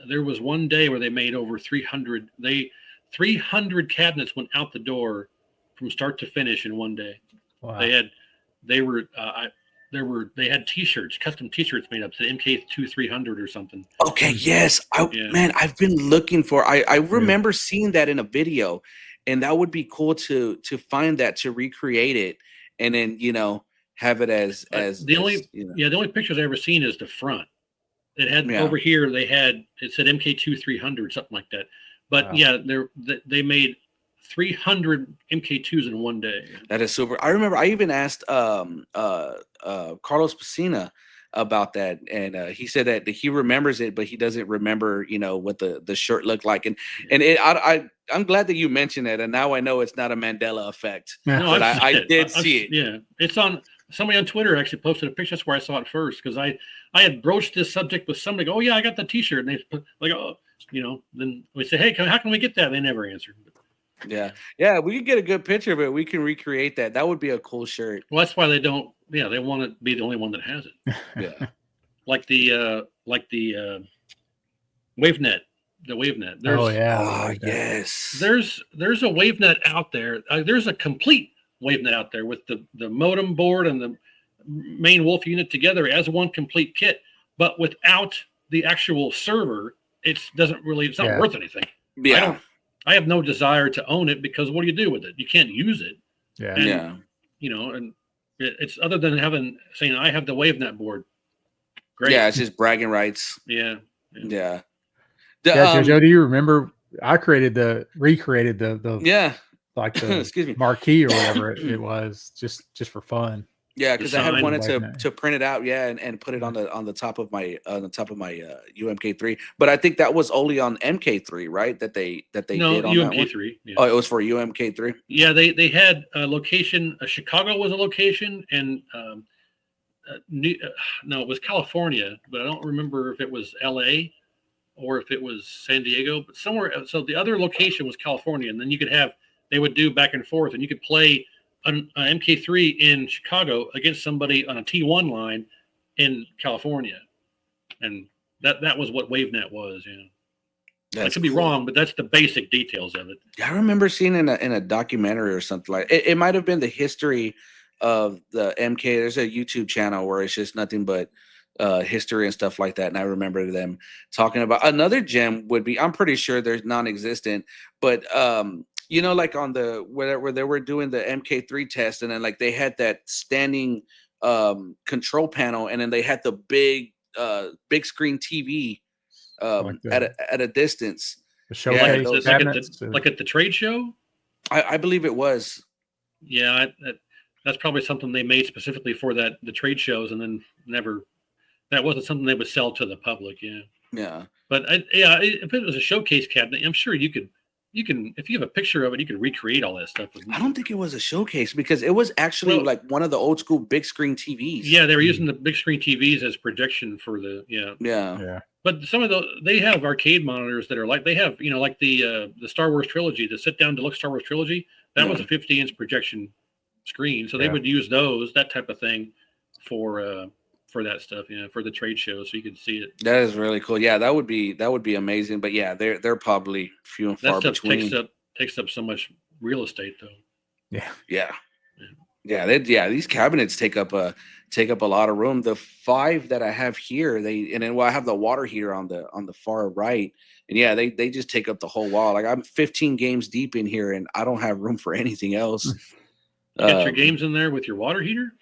There was one day where they made over 300. 300 cabinets went out the door from start to finish in one day. Wow. They had T-shirts, custom T-shirts made up to MK2 300 or something. Okay, yes, man, I've been looking for. I remember seeing that in a video, and that would be cool to find that, to recreate it, and then have it as the only pictures I ever seen is the front. It had over here. It said MK2 300 something like that. But they made 300 MK2s in one day. That is super. I remember I even asked Carlos Pacina about that, and he said that he remembers it, but he doesn't remember what the shirt looked like. And I'm glad that you mentioned it, and now I know it's not a Mandela effect. No, but I did see it. Yeah, it's on. Somebody on Twitter actually posted a picture. That's where I saw it first, because I had broached this subject with somebody. Oh yeah, I got the T-shirt, and they put like, then we say, hey, how can we get that? They never answered. Yeah, we can get a good picture of it. We can recreate that. That would be a cool shirt. Well, that's why they don't. Yeah, they want to be the only one that has it. Yeah, like the WaveNet, the WaveNet. Oh yeah. Ah, yes. There's a WaveNet out there. There's a complete WaveNet out there with the modem board and the main Wolf unit together as one complete kit, but without the actual server, it's not worth anything. Yeah. I have no desire to own it because what do you do with it? You can't use it. Yeah. And, and it's other than saying I have the WaveNet board. Great. Yeah, it's just bragging rights. Yeah. Jojo, do you remember I recreated the like the excuse me, marquee or whatever it was just for fun. Yeah, because I had wanted WaveNet. to print it out, and put it on the top of my UMK3. But I think that was only on MK3, right? That they did on UMK3. Yeah. Oh, it was for UMK3. Yeah, they had a location. Chicago was a location, and no, it was California, but I don't remember if it was LA or if it was San Diego, but somewhere. So the other location was California, and then they would do back and forth, and you could play an MK3 in Chicago against somebody on a T1 line in California, and that was what WaveNet was. I could be wrong, but that's the basic details of it. Yeah, I remember seeing in a documentary or something like it. It might have been the history of the MK. There's a YouTube channel where it's just nothing but history and stuff like that. And I remember them talking about another gem would be, I'm pretty sure there's non-existent, but like on where they were doing the MK3 test, and then like they had that standing control panel, and then they had the big screen TV at a distance. The showcase like at the trade show. I believe it was. Yeah, that's probably something they made specifically for the trade shows, and then that wasn't something they would sell to the public. Yeah. But if it was a showcase cabinet, I'm sure you can, if you have a picture of it, you can recreate all that stuff. I don't think it was a showcase because it was actually like one of the old school big screen TVs. Yeah, they were using the big screen TVs as projection for Yeah. But some of those, they have arcade monitors that are like, they have, like the Star Wars trilogy, the sit down deluxe Star Wars trilogy. That was a 50-inch projection screen, so they would use that type of thing for that stuff, for the trade show, so you can see it. That is really cool. Yeah, that would be amazing. But yeah, they're probably few and far between. Takes up so much real estate, though. Yeah. These cabinets take up a lot of room. The 5 that I have here, I have the water heater on the far right, and they just take up the whole wall. Like I'm 15 games deep in here, and I don't have room for anything else. You get your games in there with your water heater?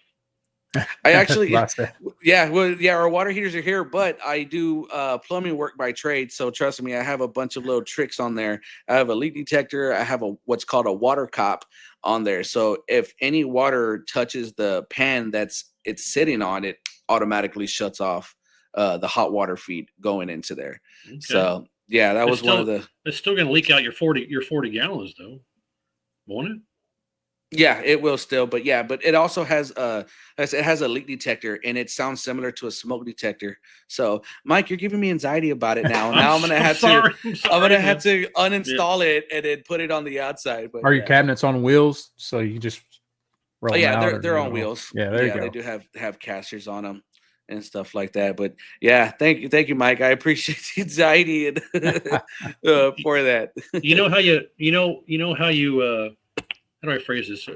I actually, our water heaters are here, but I do plumbing work by trade. So trust me, I have a bunch of little tricks on there. I have a leak detector. I have what's called a water cop on there. So if any water touches the pan it's sitting on, it automatically shuts off the hot water feed going into there. Okay. So that was one of the. It's still going to leak out your 40 gallons though, won't it? Yeah, it will still, but it also has a leak detector, and it sounds similar to a smoke detector. So, Mike, you're giving me anxiety about it now. Now I'm gonna have to uninstall it and then put it on the outside. But are your cabinets on wheels? So you just roll them out, they're on wheels. Yeah, there you go. They do have casters on them and stuff like that. But thank you, Mike. I appreciate the anxiety and for that. How do I phrase this?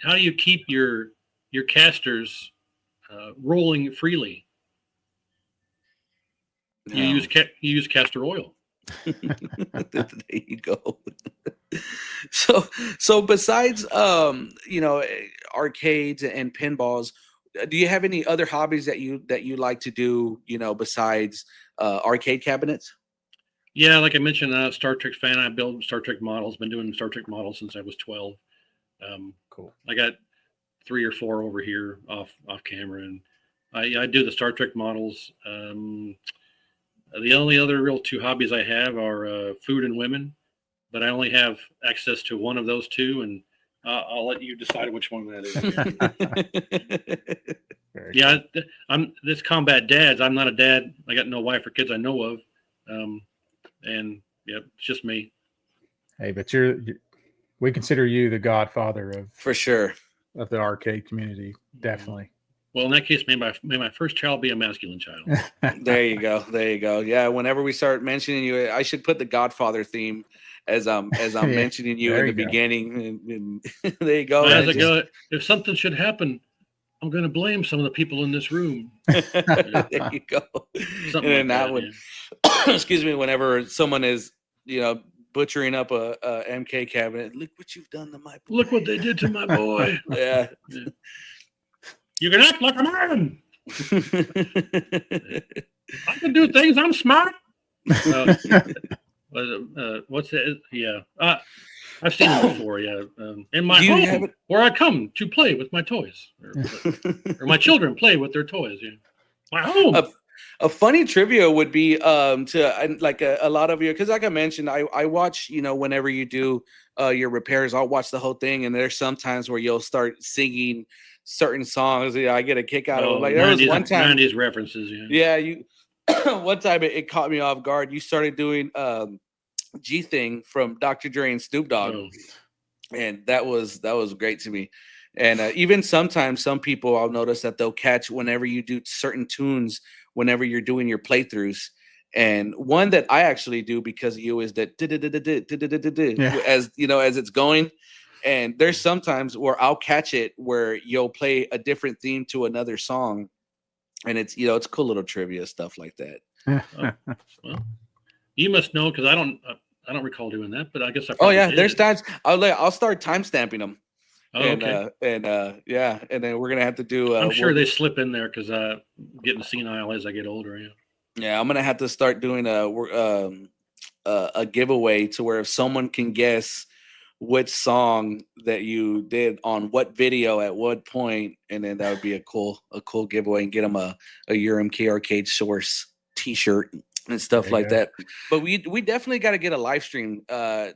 How do you keep your casters rolling freely? No. You use castor oil. There you go. So besides arcades and pinballs, do you have any other hobbies that you like to do? Besides arcade cabinets? Yeah, like I mentioned, Star Trek fan. I build Star Trek models. Been doing Star Trek models since I was 12. Cool. I got 3 or 4 over here off camera, and I do the Star Trek models. The only other real 2 hobbies I have are food and women, but I only have access to one of those 2, and I'll let you decide which one that is. I'm this KOMBAT Dads. I'm not a dad. I got no wife or kids I know of, and it's just me. Hey, but we consider you the godfather of for sure of the arcade community. Definitely. Well, in that case, may my first child be a masculine child. There you go. There you go. Yeah. Whenever we start mentioning you, I should put the Godfather theme as I'm Yeah, mentioning you there in the you go. beginning. And there you go. Well, And as I go, if something should happen, I'm going to blame some of the people in this room. there you go. Something And then like that that. would, Yeah. excuse me, whenever someone is, butchering up a MK cabinet, look what you've done to my boy. Look what they did to my boy. Yeah. Yeah. You can act like a man. I can do things. I'm smart. What's that? Yeah. I've seen them before. Yeah. In my home, where I come to play with my toys, or my children play with their toys. Yeah. My home. A funny trivia would be to like a lot of you, because like I mentioned, I watch, whenever you do your repairs, I'll watch the whole thing, and there's sometimes where you'll start singing certain songs. I get a kick out of it. Like there 90s, was one time 90s references. Yeah, you one time it caught me off guard. You started doing G Thing from Dr. Dre and Snoop Dogg. And that was great to me. And even sometimes some people, I'll notice that they'll catch whenever you do certain tunes, whenever you're doing your playthroughs. And one that I actually do because of you is that as as it's going. And there's sometimes where I'll catch it where you'll play a different theme to another song, and it's it's cool little trivia stuff like that. Well, you must know, because I don't recall doing that, but I guess I. Oh yeah, did. there's times I'll start time stamping them. Oh, okay. Yeah, and then we're gonna have to do. I'm sure they slip in there because getting senile as I get older. Yeah. Yeah, I'm gonna have to start doing a giveaway to where if someone can guess which song that you did on what video at what point, and then that would be a cool giveaway, and get them a YOURMKARCADESOURCE t-shirt and stuff like that. But we definitely got to get a live stream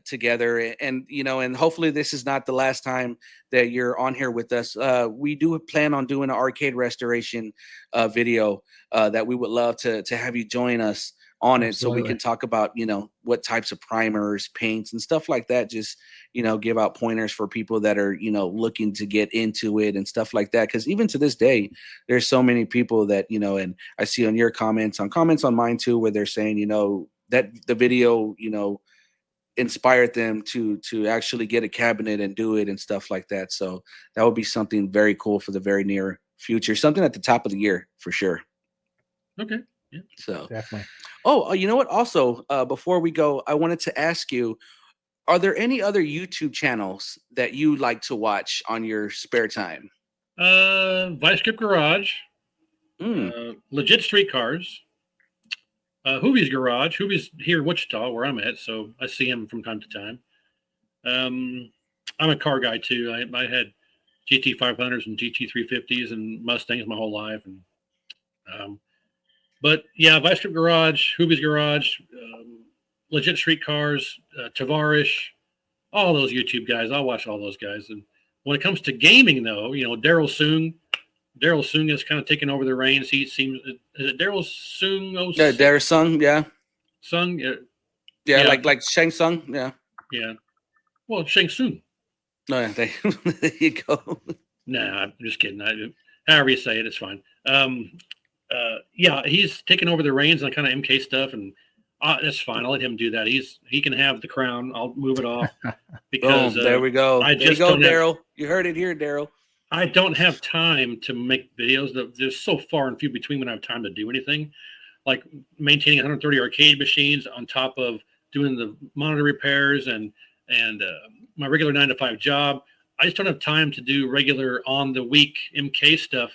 together, and and hopefully this is not the last time that you're on here with us. We do plan on doing an arcade restoration video that we would love to have you join us on it. Absolutely. So we can talk about what types of primers, paints, and stuff like that. Just give out pointers for people that are looking to get into it and stuff like that, because even to this day there's so many people that and I see on your comments on mine too, where they're saying that the video inspired them to actually get a cabinet and do it and stuff like that. So that would be something very cool for the very near future, something at the top of the year for sure. Okay. Yeah. So definitely. Oh, you know what? Also, before we go, I wanted to ask you, are there any other YouTube channels that you like to watch on your spare time? Vice Grip Garage, Legit Streetcars, Hoovie's Garage. Hoovie's here in Wichita, where I'm at, so I see him from time to time. I'm a car guy too. I had GT 500s and GT 350s and Mustangs my whole life, and but yeah, Vice Grip Garage, Hoovie's Garage, Legit Streetcars, Tavarish, all those YouTube guys. I'll watch all those guys. And when it comes to gaming, though, Daryl Sung has kind of taken over the reins. He seems, is it Daryl Sung? Yeah, Daryl Sung, yeah. Sung? Yeah, like Shang Tsung, yeah. Yeah. Well, Shang Tsung. No, yeah, there you go. Nah, I'm just kidding. However you say it, it's fine. Yeah, he's taken over the reins on kind of MK stuff, and that's fine. I'll let him do that. He can have the crown. I'll move it off because boom, there we go. There you go, Daryl. You heard it here, Daryl. I don't have time to make videos. They're so far and few between when I have time to do anything, like maintaining 130 arcade machines on top of doing the monitor repairs and my regular 9-to-5 job. I just don't have time to do regular on the week MK stuff.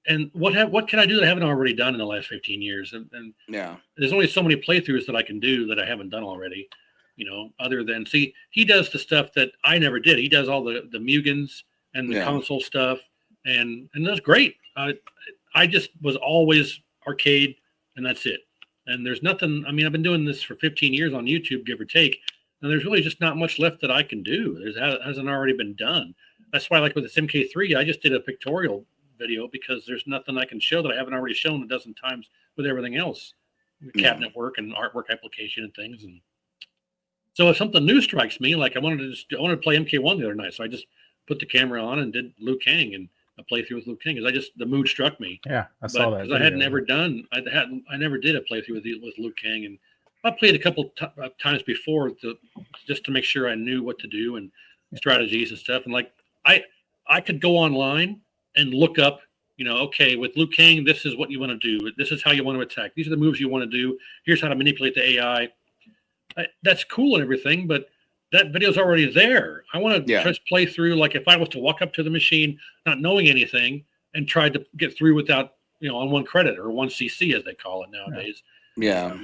And what can I do that I haven't already done in the last 15 years? And yeah, there's only so many playthroughs that I can do that I haven't done already, other than, see, he does the stuff that I never did. He does all the Mugans and the console stuff. And that's great. I just was always arcade, and that's it. And there's nothing, I've been doing this for 15 years on YouTube, give or take. And there's really just not much left that I can do. It hasn't already been done. That's why, like with this MK3, I just did a pictorial video because there's nothing I can show that I haven't already shown a dozen times with everything else, cabinet work and artwork application and things. And so if something new strikes me, like I wanted to play MK1 the other night, so I just put the camera on and did Liu Kang, and a playthrough with Liu Kang because the mood struck me. Yeah, I saw that. Because I had never done, I never did a playthrough with Liu Kang, and I played a couple times before just to make sure I knew what to do and strategies and stuff. And like I could go online and look up, okay, with Liu Kang, this is what you want to do. This is how you want to attack. These are the moves you want to do. Here's how to manipulate the AI. That's cool and everything, but that video's already there. I want to just play through, like if I was to walk up to the machine, not knowing anything, and tried to get through without, on 1 credit or 1 CC as they call it nowadays. Yeah.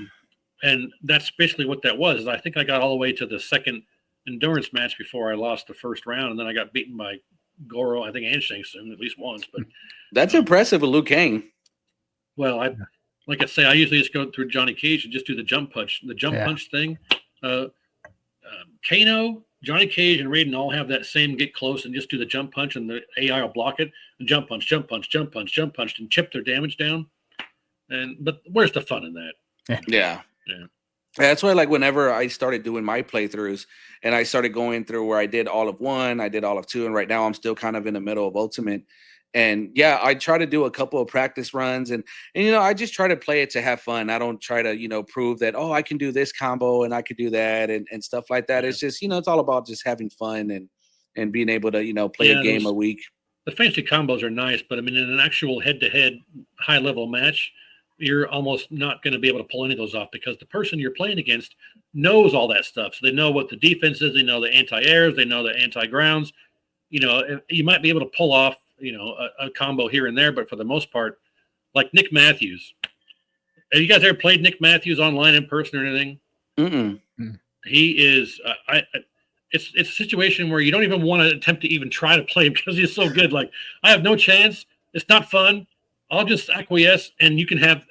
And that's basically what that was. I think I got all the way to the second endurance match before I lost the first round, and then I got beaten by Goro, I think, and Shang Tsung at least once. But that's impressive with Liu Kang. Well, like I say, I usually just go through Johnny Cage and just do the jump punch thing. Kano, Johnny Cage, and Raiden all have that same get close and just do the jump punch, and the AI will block it and jump punch, and chip their damage down. But where's the fun in that? Yeah. That's why, like, whenever I started doing my playthroughs and I started going through where I did all of 1, I did all of 2, and right now I'm still kind of in the middle of Ultimate. And yeah, I try to do a couple of practice runs and I just try to play it to have fun. I don't try to, prove that, I can do this combo and I could do that and stuff like that. Yeah. It's just, it's all about just having fun and being able to, play a game a week. The fancy combos are nice, but I mean, in an actual head-to-head high-level match, you're almost not going to be able to pull any of those off because the person you're playing against knows all that stuff. So they know what the defense is. They know the anti-airs. They know the anti-grounds. You might be able to pull off, a combo here and there, but for the most part, like Nick Matthews. Have you guys ever played Nick Matthews online in person or anything? Mm-mm. He is, it's a situation where you don't even want to attempt to even try to play him because he's so good. Like, I have no chance. It's not fun. I'll just acquiesce and you can have,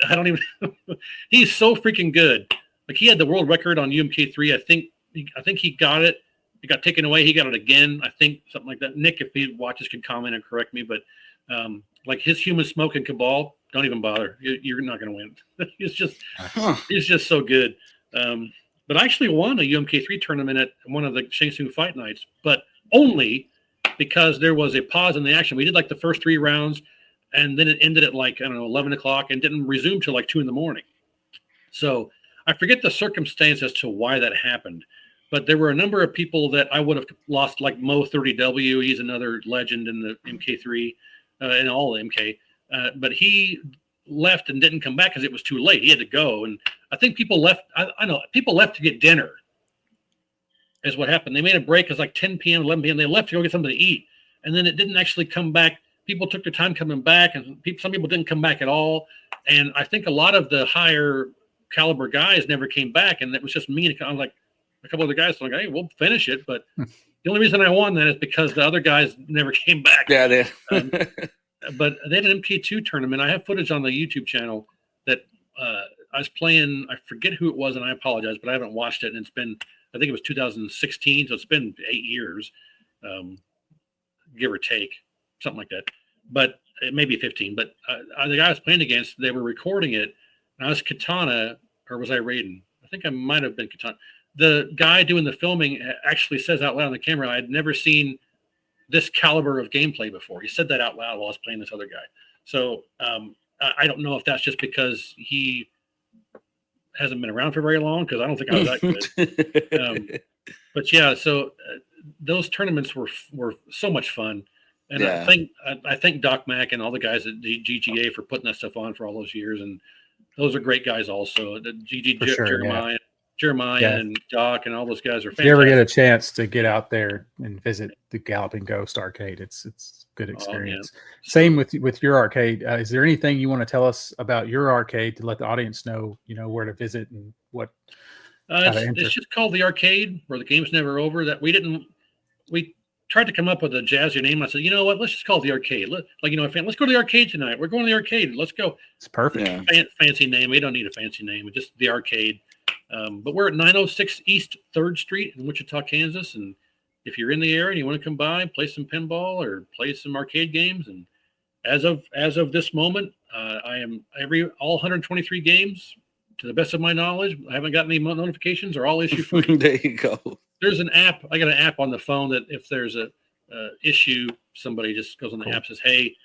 he's so freaking good. Like, he had the world record on UMK3. I think he got it. It got taken away. He got it again. I think something like that. Nick, if he watches, can comment and correct me. But like his Human Smoke and Cabal, don't even bother. You're not going to win. he's just so good. But I actually won a UMK3 tournament at one of the Shang Tsung fight nights, but only because there was a pause in the action. We did like the first 3 rounds, and then it ended at like, 11 o'clock and didn't resume till like 2 a.m. So I forget the circumstance as to why that happened. But there were a number of people that I would have lost, like Mo 30W. He's another legend in the MK3, in all the MK. But he left and didn't come back because it was too late. He had to go. And I think people left. I know people left to get dinner is what happened. They made a break. It was like 10 p.m., 11 p.m. They left to go get something to eat. And then it didn't actually come back. People took their time coming back, and some people didn't come back at all. And I think a lot of the higher caliber guys never came back. And it was just me. I was like, a couple of the guys were like, hey, we'll finish it. But the only reason I won that is because the other guys never came back. Yeah, they but they had an MK2 tournament. I have footage on the YouTube channel that I was playing. I forget who it was, and I apologize, but I haven't watched it. And it's been, I think it was 2016, so it's been 8 years, give or take, something like that. But it may be 15. But the guy I was playing against, they were recording it. And I was Katana, or was I Raiden? I think I might have been Katana. The guy doing the filming actually says out loud on the camera, I had never seen this caliber of gameplay before. He said that out loud while I was playing this other guy. So I don't know if that's just because he hasn't been around for very long, because I don't think I was that good. But yeah, so those tournaments were so much fun. And yeah. I thank Doc Mack and all the guys at GGA for putting that stuff on for all those years. And those are great guys also. The Jeremiah yeah. and Doc and all those guys are fantastic. If you ever get a chance to get out there and visit the Galloping Ghost arcade, it's a good experience. Oh, Same with your arcade. Is there anything you want to tell us about your arcade to let the audience know, where to visit and what? It's just called the Arcade, where the game's never over. That we tried to come up with a jazzy name. I said, you know what? Let's just call it the Arcade. Let's go to the arcade tonight. We're going to the arcade. Let's go. It's perfect. Yeah. Fancy name. We don't need a fancy name. It's just the Arcade. But we're at 906 East 3rd Street in Wichita, Kansas. And if you're in the area and you want to come by, play some pinball or play some arcade games. And as of this moment, I am all 123 games, to the best of my knowledge. I haven't got any notifications, or all issue free. There you go. There's an app. I got an app on the phone that if there's a issue, somebody just goes on the Cool. app, says, hey,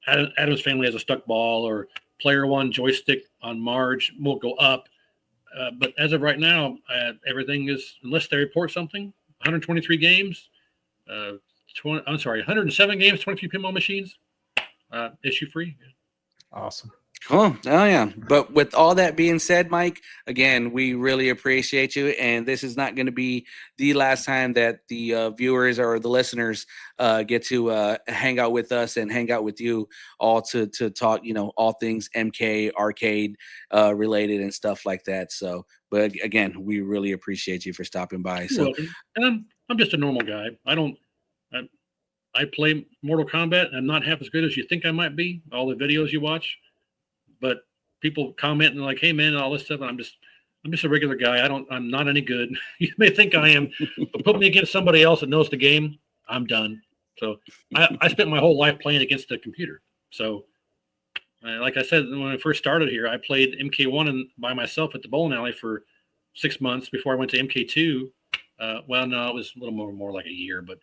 Adam's family has a stuck ball, or player one joystick on Marge will go up. But as of right now, everything is, unless they report something, 123 games, 107 games, 23 pinball machines, issue free. Awesome. Cool. Oh yeah. But with all that being said, Mike, again, we really appreciate you, and this is not going to be the last time that the viewers or the listeners get to hang out with us and hang out with you all to talk, all things MK arcade related and stuff like that. So, but again, we really appreciate you for stopping by. You're welcome. And I'm just a normal guy. I play Mortal Kombat. I'm not half as good as you think I might be. All the videos you watch. But people comment and like, hey man, all this stuff. And I'm just a regular guy. I'm not any good. You may think I am, but put me against somebody else that knows the game, I'm done. So I spent my whole life playing against the computer. So like I said, when I first started here, I played MK1 by myself at the bowling alley for 6 months before I went to MK2. Well, no, it was a little more like a year, but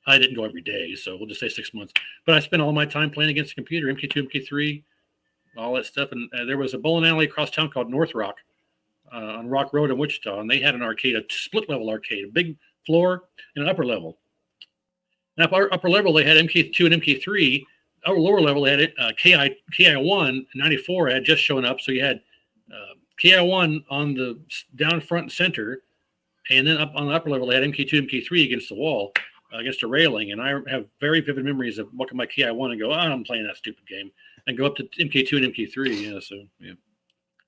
I didn't go every day. So we'll just say 6 months. But I spent all my time playing against the computer, MK2, MK3, all that stuff. And there was a bowling alley across town called North Rock on Rock Road in Wichita. And they had an arcade, a split level arcade, a big floor and an upper level. And upper level, they had MK2 and MK3. Our lower level, they had KI1 94 had just shown up. So you had KI1 on the down front and center. And then up on the upper level, they had MK2, MK3 against the wall, against a railing. And I have very vivid memories of looking at my KI1 and go, I'm playing that stupid game. And go up to MK2 and MK3. Yeah, so yeah,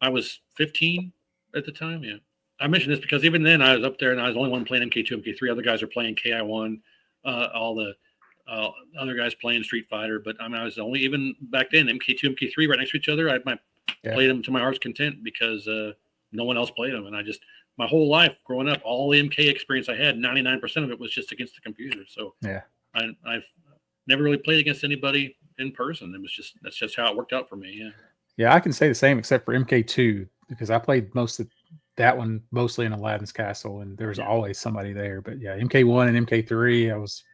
I was 15 at the time. Yeah, I mentioned this because even then I was up there and I was the only one playing MK2, MK3. Other guys are playing KI1. All the other guys playing Street Fighter. But I mean, I was only, even back then, MK2, MK3 right next to each other. I played them to my heart's content because no one else played them, and my whole life growing up, all the MK experience I had, 99% of it was just against the computer. So Yeah. I've never really played against anybody in person. That's just how it worked out for me. Yeah. Yeah, I can say the same except for MK2 because I played most of that one mostly in Aladdin's Castle, and there's always somebody there. But yeah, MK1 and MK3, I was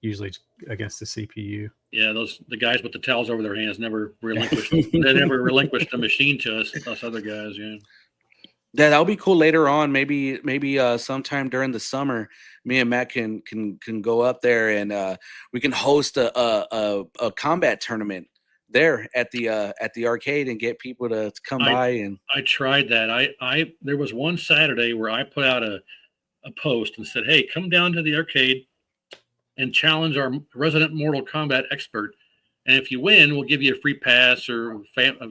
usually against the CPU. Yeah, the guys with the towels over their hands never relinquished. They never relinquished the machine to us other guys. Yeah. Yeah, that'll be cool later on. Maybe sometime during the summer, me and Matt can go up there and we can host a combat tournament there at the arcade and get people to come by. And I tried that. There was one Saturday where I put out a post and said, hey, come down to the arcade and challenge our resident Mortal Kombat expert. And if you win, we'll give you a free pass or a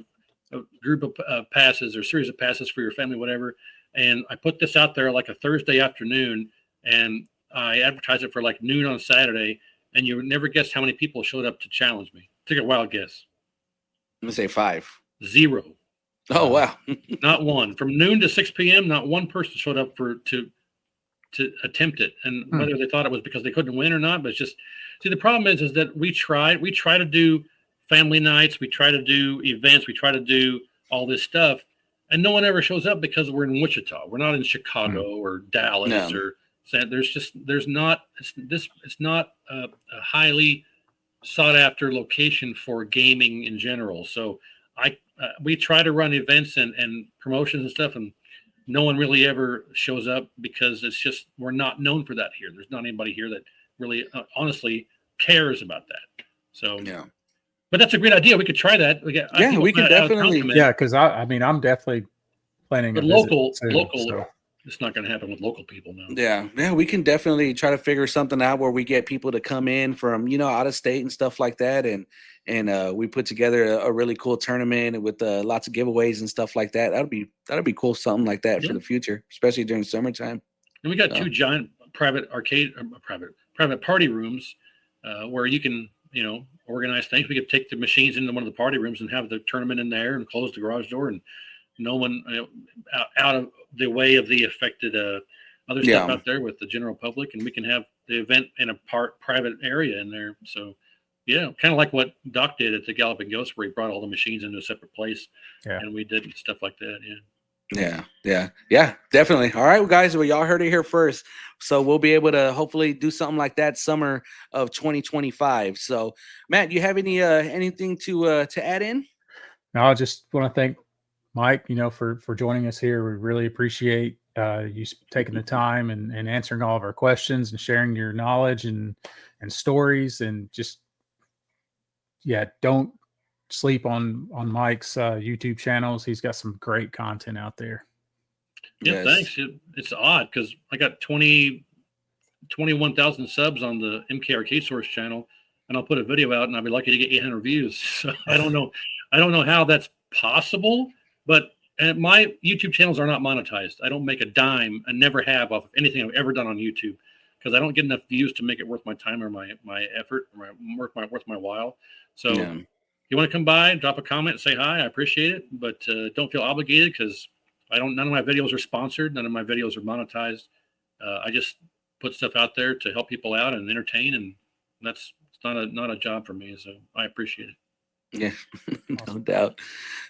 group of passes or series of passes for your family, whatever. And I put this out there like a Thursday afternoon, and I advertised it for like noon on Saturday. And you would never guess how many people showed up to challenge me. Take a wild guess. I'm gonna say 5. 0. Oh wow! Not one. From noon to 6 p.m., not one person showed up to attempt it. And whether they thought it was because they couldn't win or not, but it's just, see, the problem is that we try to do family nights, we try to do events, we try to do all this stuff, and no one ever shows up because we're in Wichita. We're not in Chicago or Dallas or it's not a highly sought after location for gaming in general. So we try to run events and promotions and stuff, and no one really ever shows up because it's just, we're not known for that here. There's not anybody here that really honestly cares about that. So yeah. But that's a great idea. We could try that. We could definitely. Yeah, because I mean, I'm definitely planning. But a local, so. It's not going to happen with local people now. Yeah, we can definitely try to figure something out where we get people to come in from out of state and stuff like that, and we put together a really cool tournament with lots of giveaways and stuff like that. That'll be cool, something like that for the future, especially during summertime. And we got 2 giant private private party rooms where you can organize things. We could take the machines into one of the party rooms and have the tournament in there and close the garage door, and no one out of the way of the affected other stuff out there with the general public, and we can have the event in a private area in there. So yeah, kind of like what Doc did at the Galloping Ghost, where he brought all the machines into a separate place, and we did stuff like that. Yeah, definitely. All right, well, guys, well, y'all heard it here first. So we'll be able to hopefully do something like that summer of 2025. So, Matt, you have anything to add in? Now, I just want to thank Mike, for joining us here. We really appreciate you taking the time and answering all of our questions and sharing your knowledge and stories. And just, yeah, don't sleep on Mike's YouTube channels. He's got some great content out there. Yeah, Yes. thanks. It's odd because I got 21,000 subs on the MK Arcade Source channel, and I'll put a video out and I'll be lucky to get 800 views. So I don't know how that's possible, but my YouTube channels are not monetized. I don't make a dime and never have off of anything I've ever done on YouTube because I don't get enough views to make it worth my time or my effort or worth my while. So Yeah. if you want to come by, drop a comment, say hi, I appreciate it, but don't feel obligated because none of my videos are sponsored. None of my videos are monetized. I just put stuff out there to help people out and entertain, and it's not a job for me. So I appreciate it. Yeah, no doubt.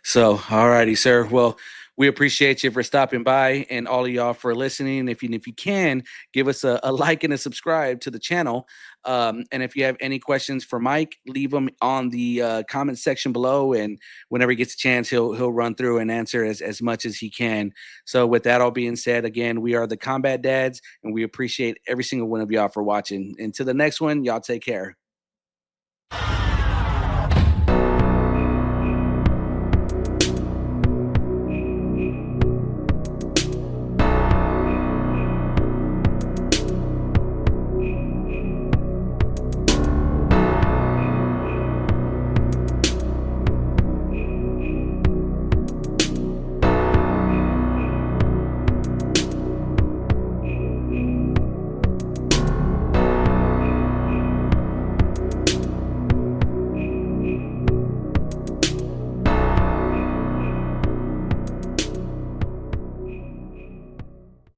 So, all righty, sir. Well, we appreciate you for stopping by and all of y'all for listening. If you can, give us a like and a subscribe to the channel. And if you have any questions for Mike, leave them on the comment section below. And whenever he gets a chance, he'll run through and answer as much as he can. So with that all being said, again, we are the Combat Dads, and we appreciate every single one of y'all for watching. And to the next one, y'all take care.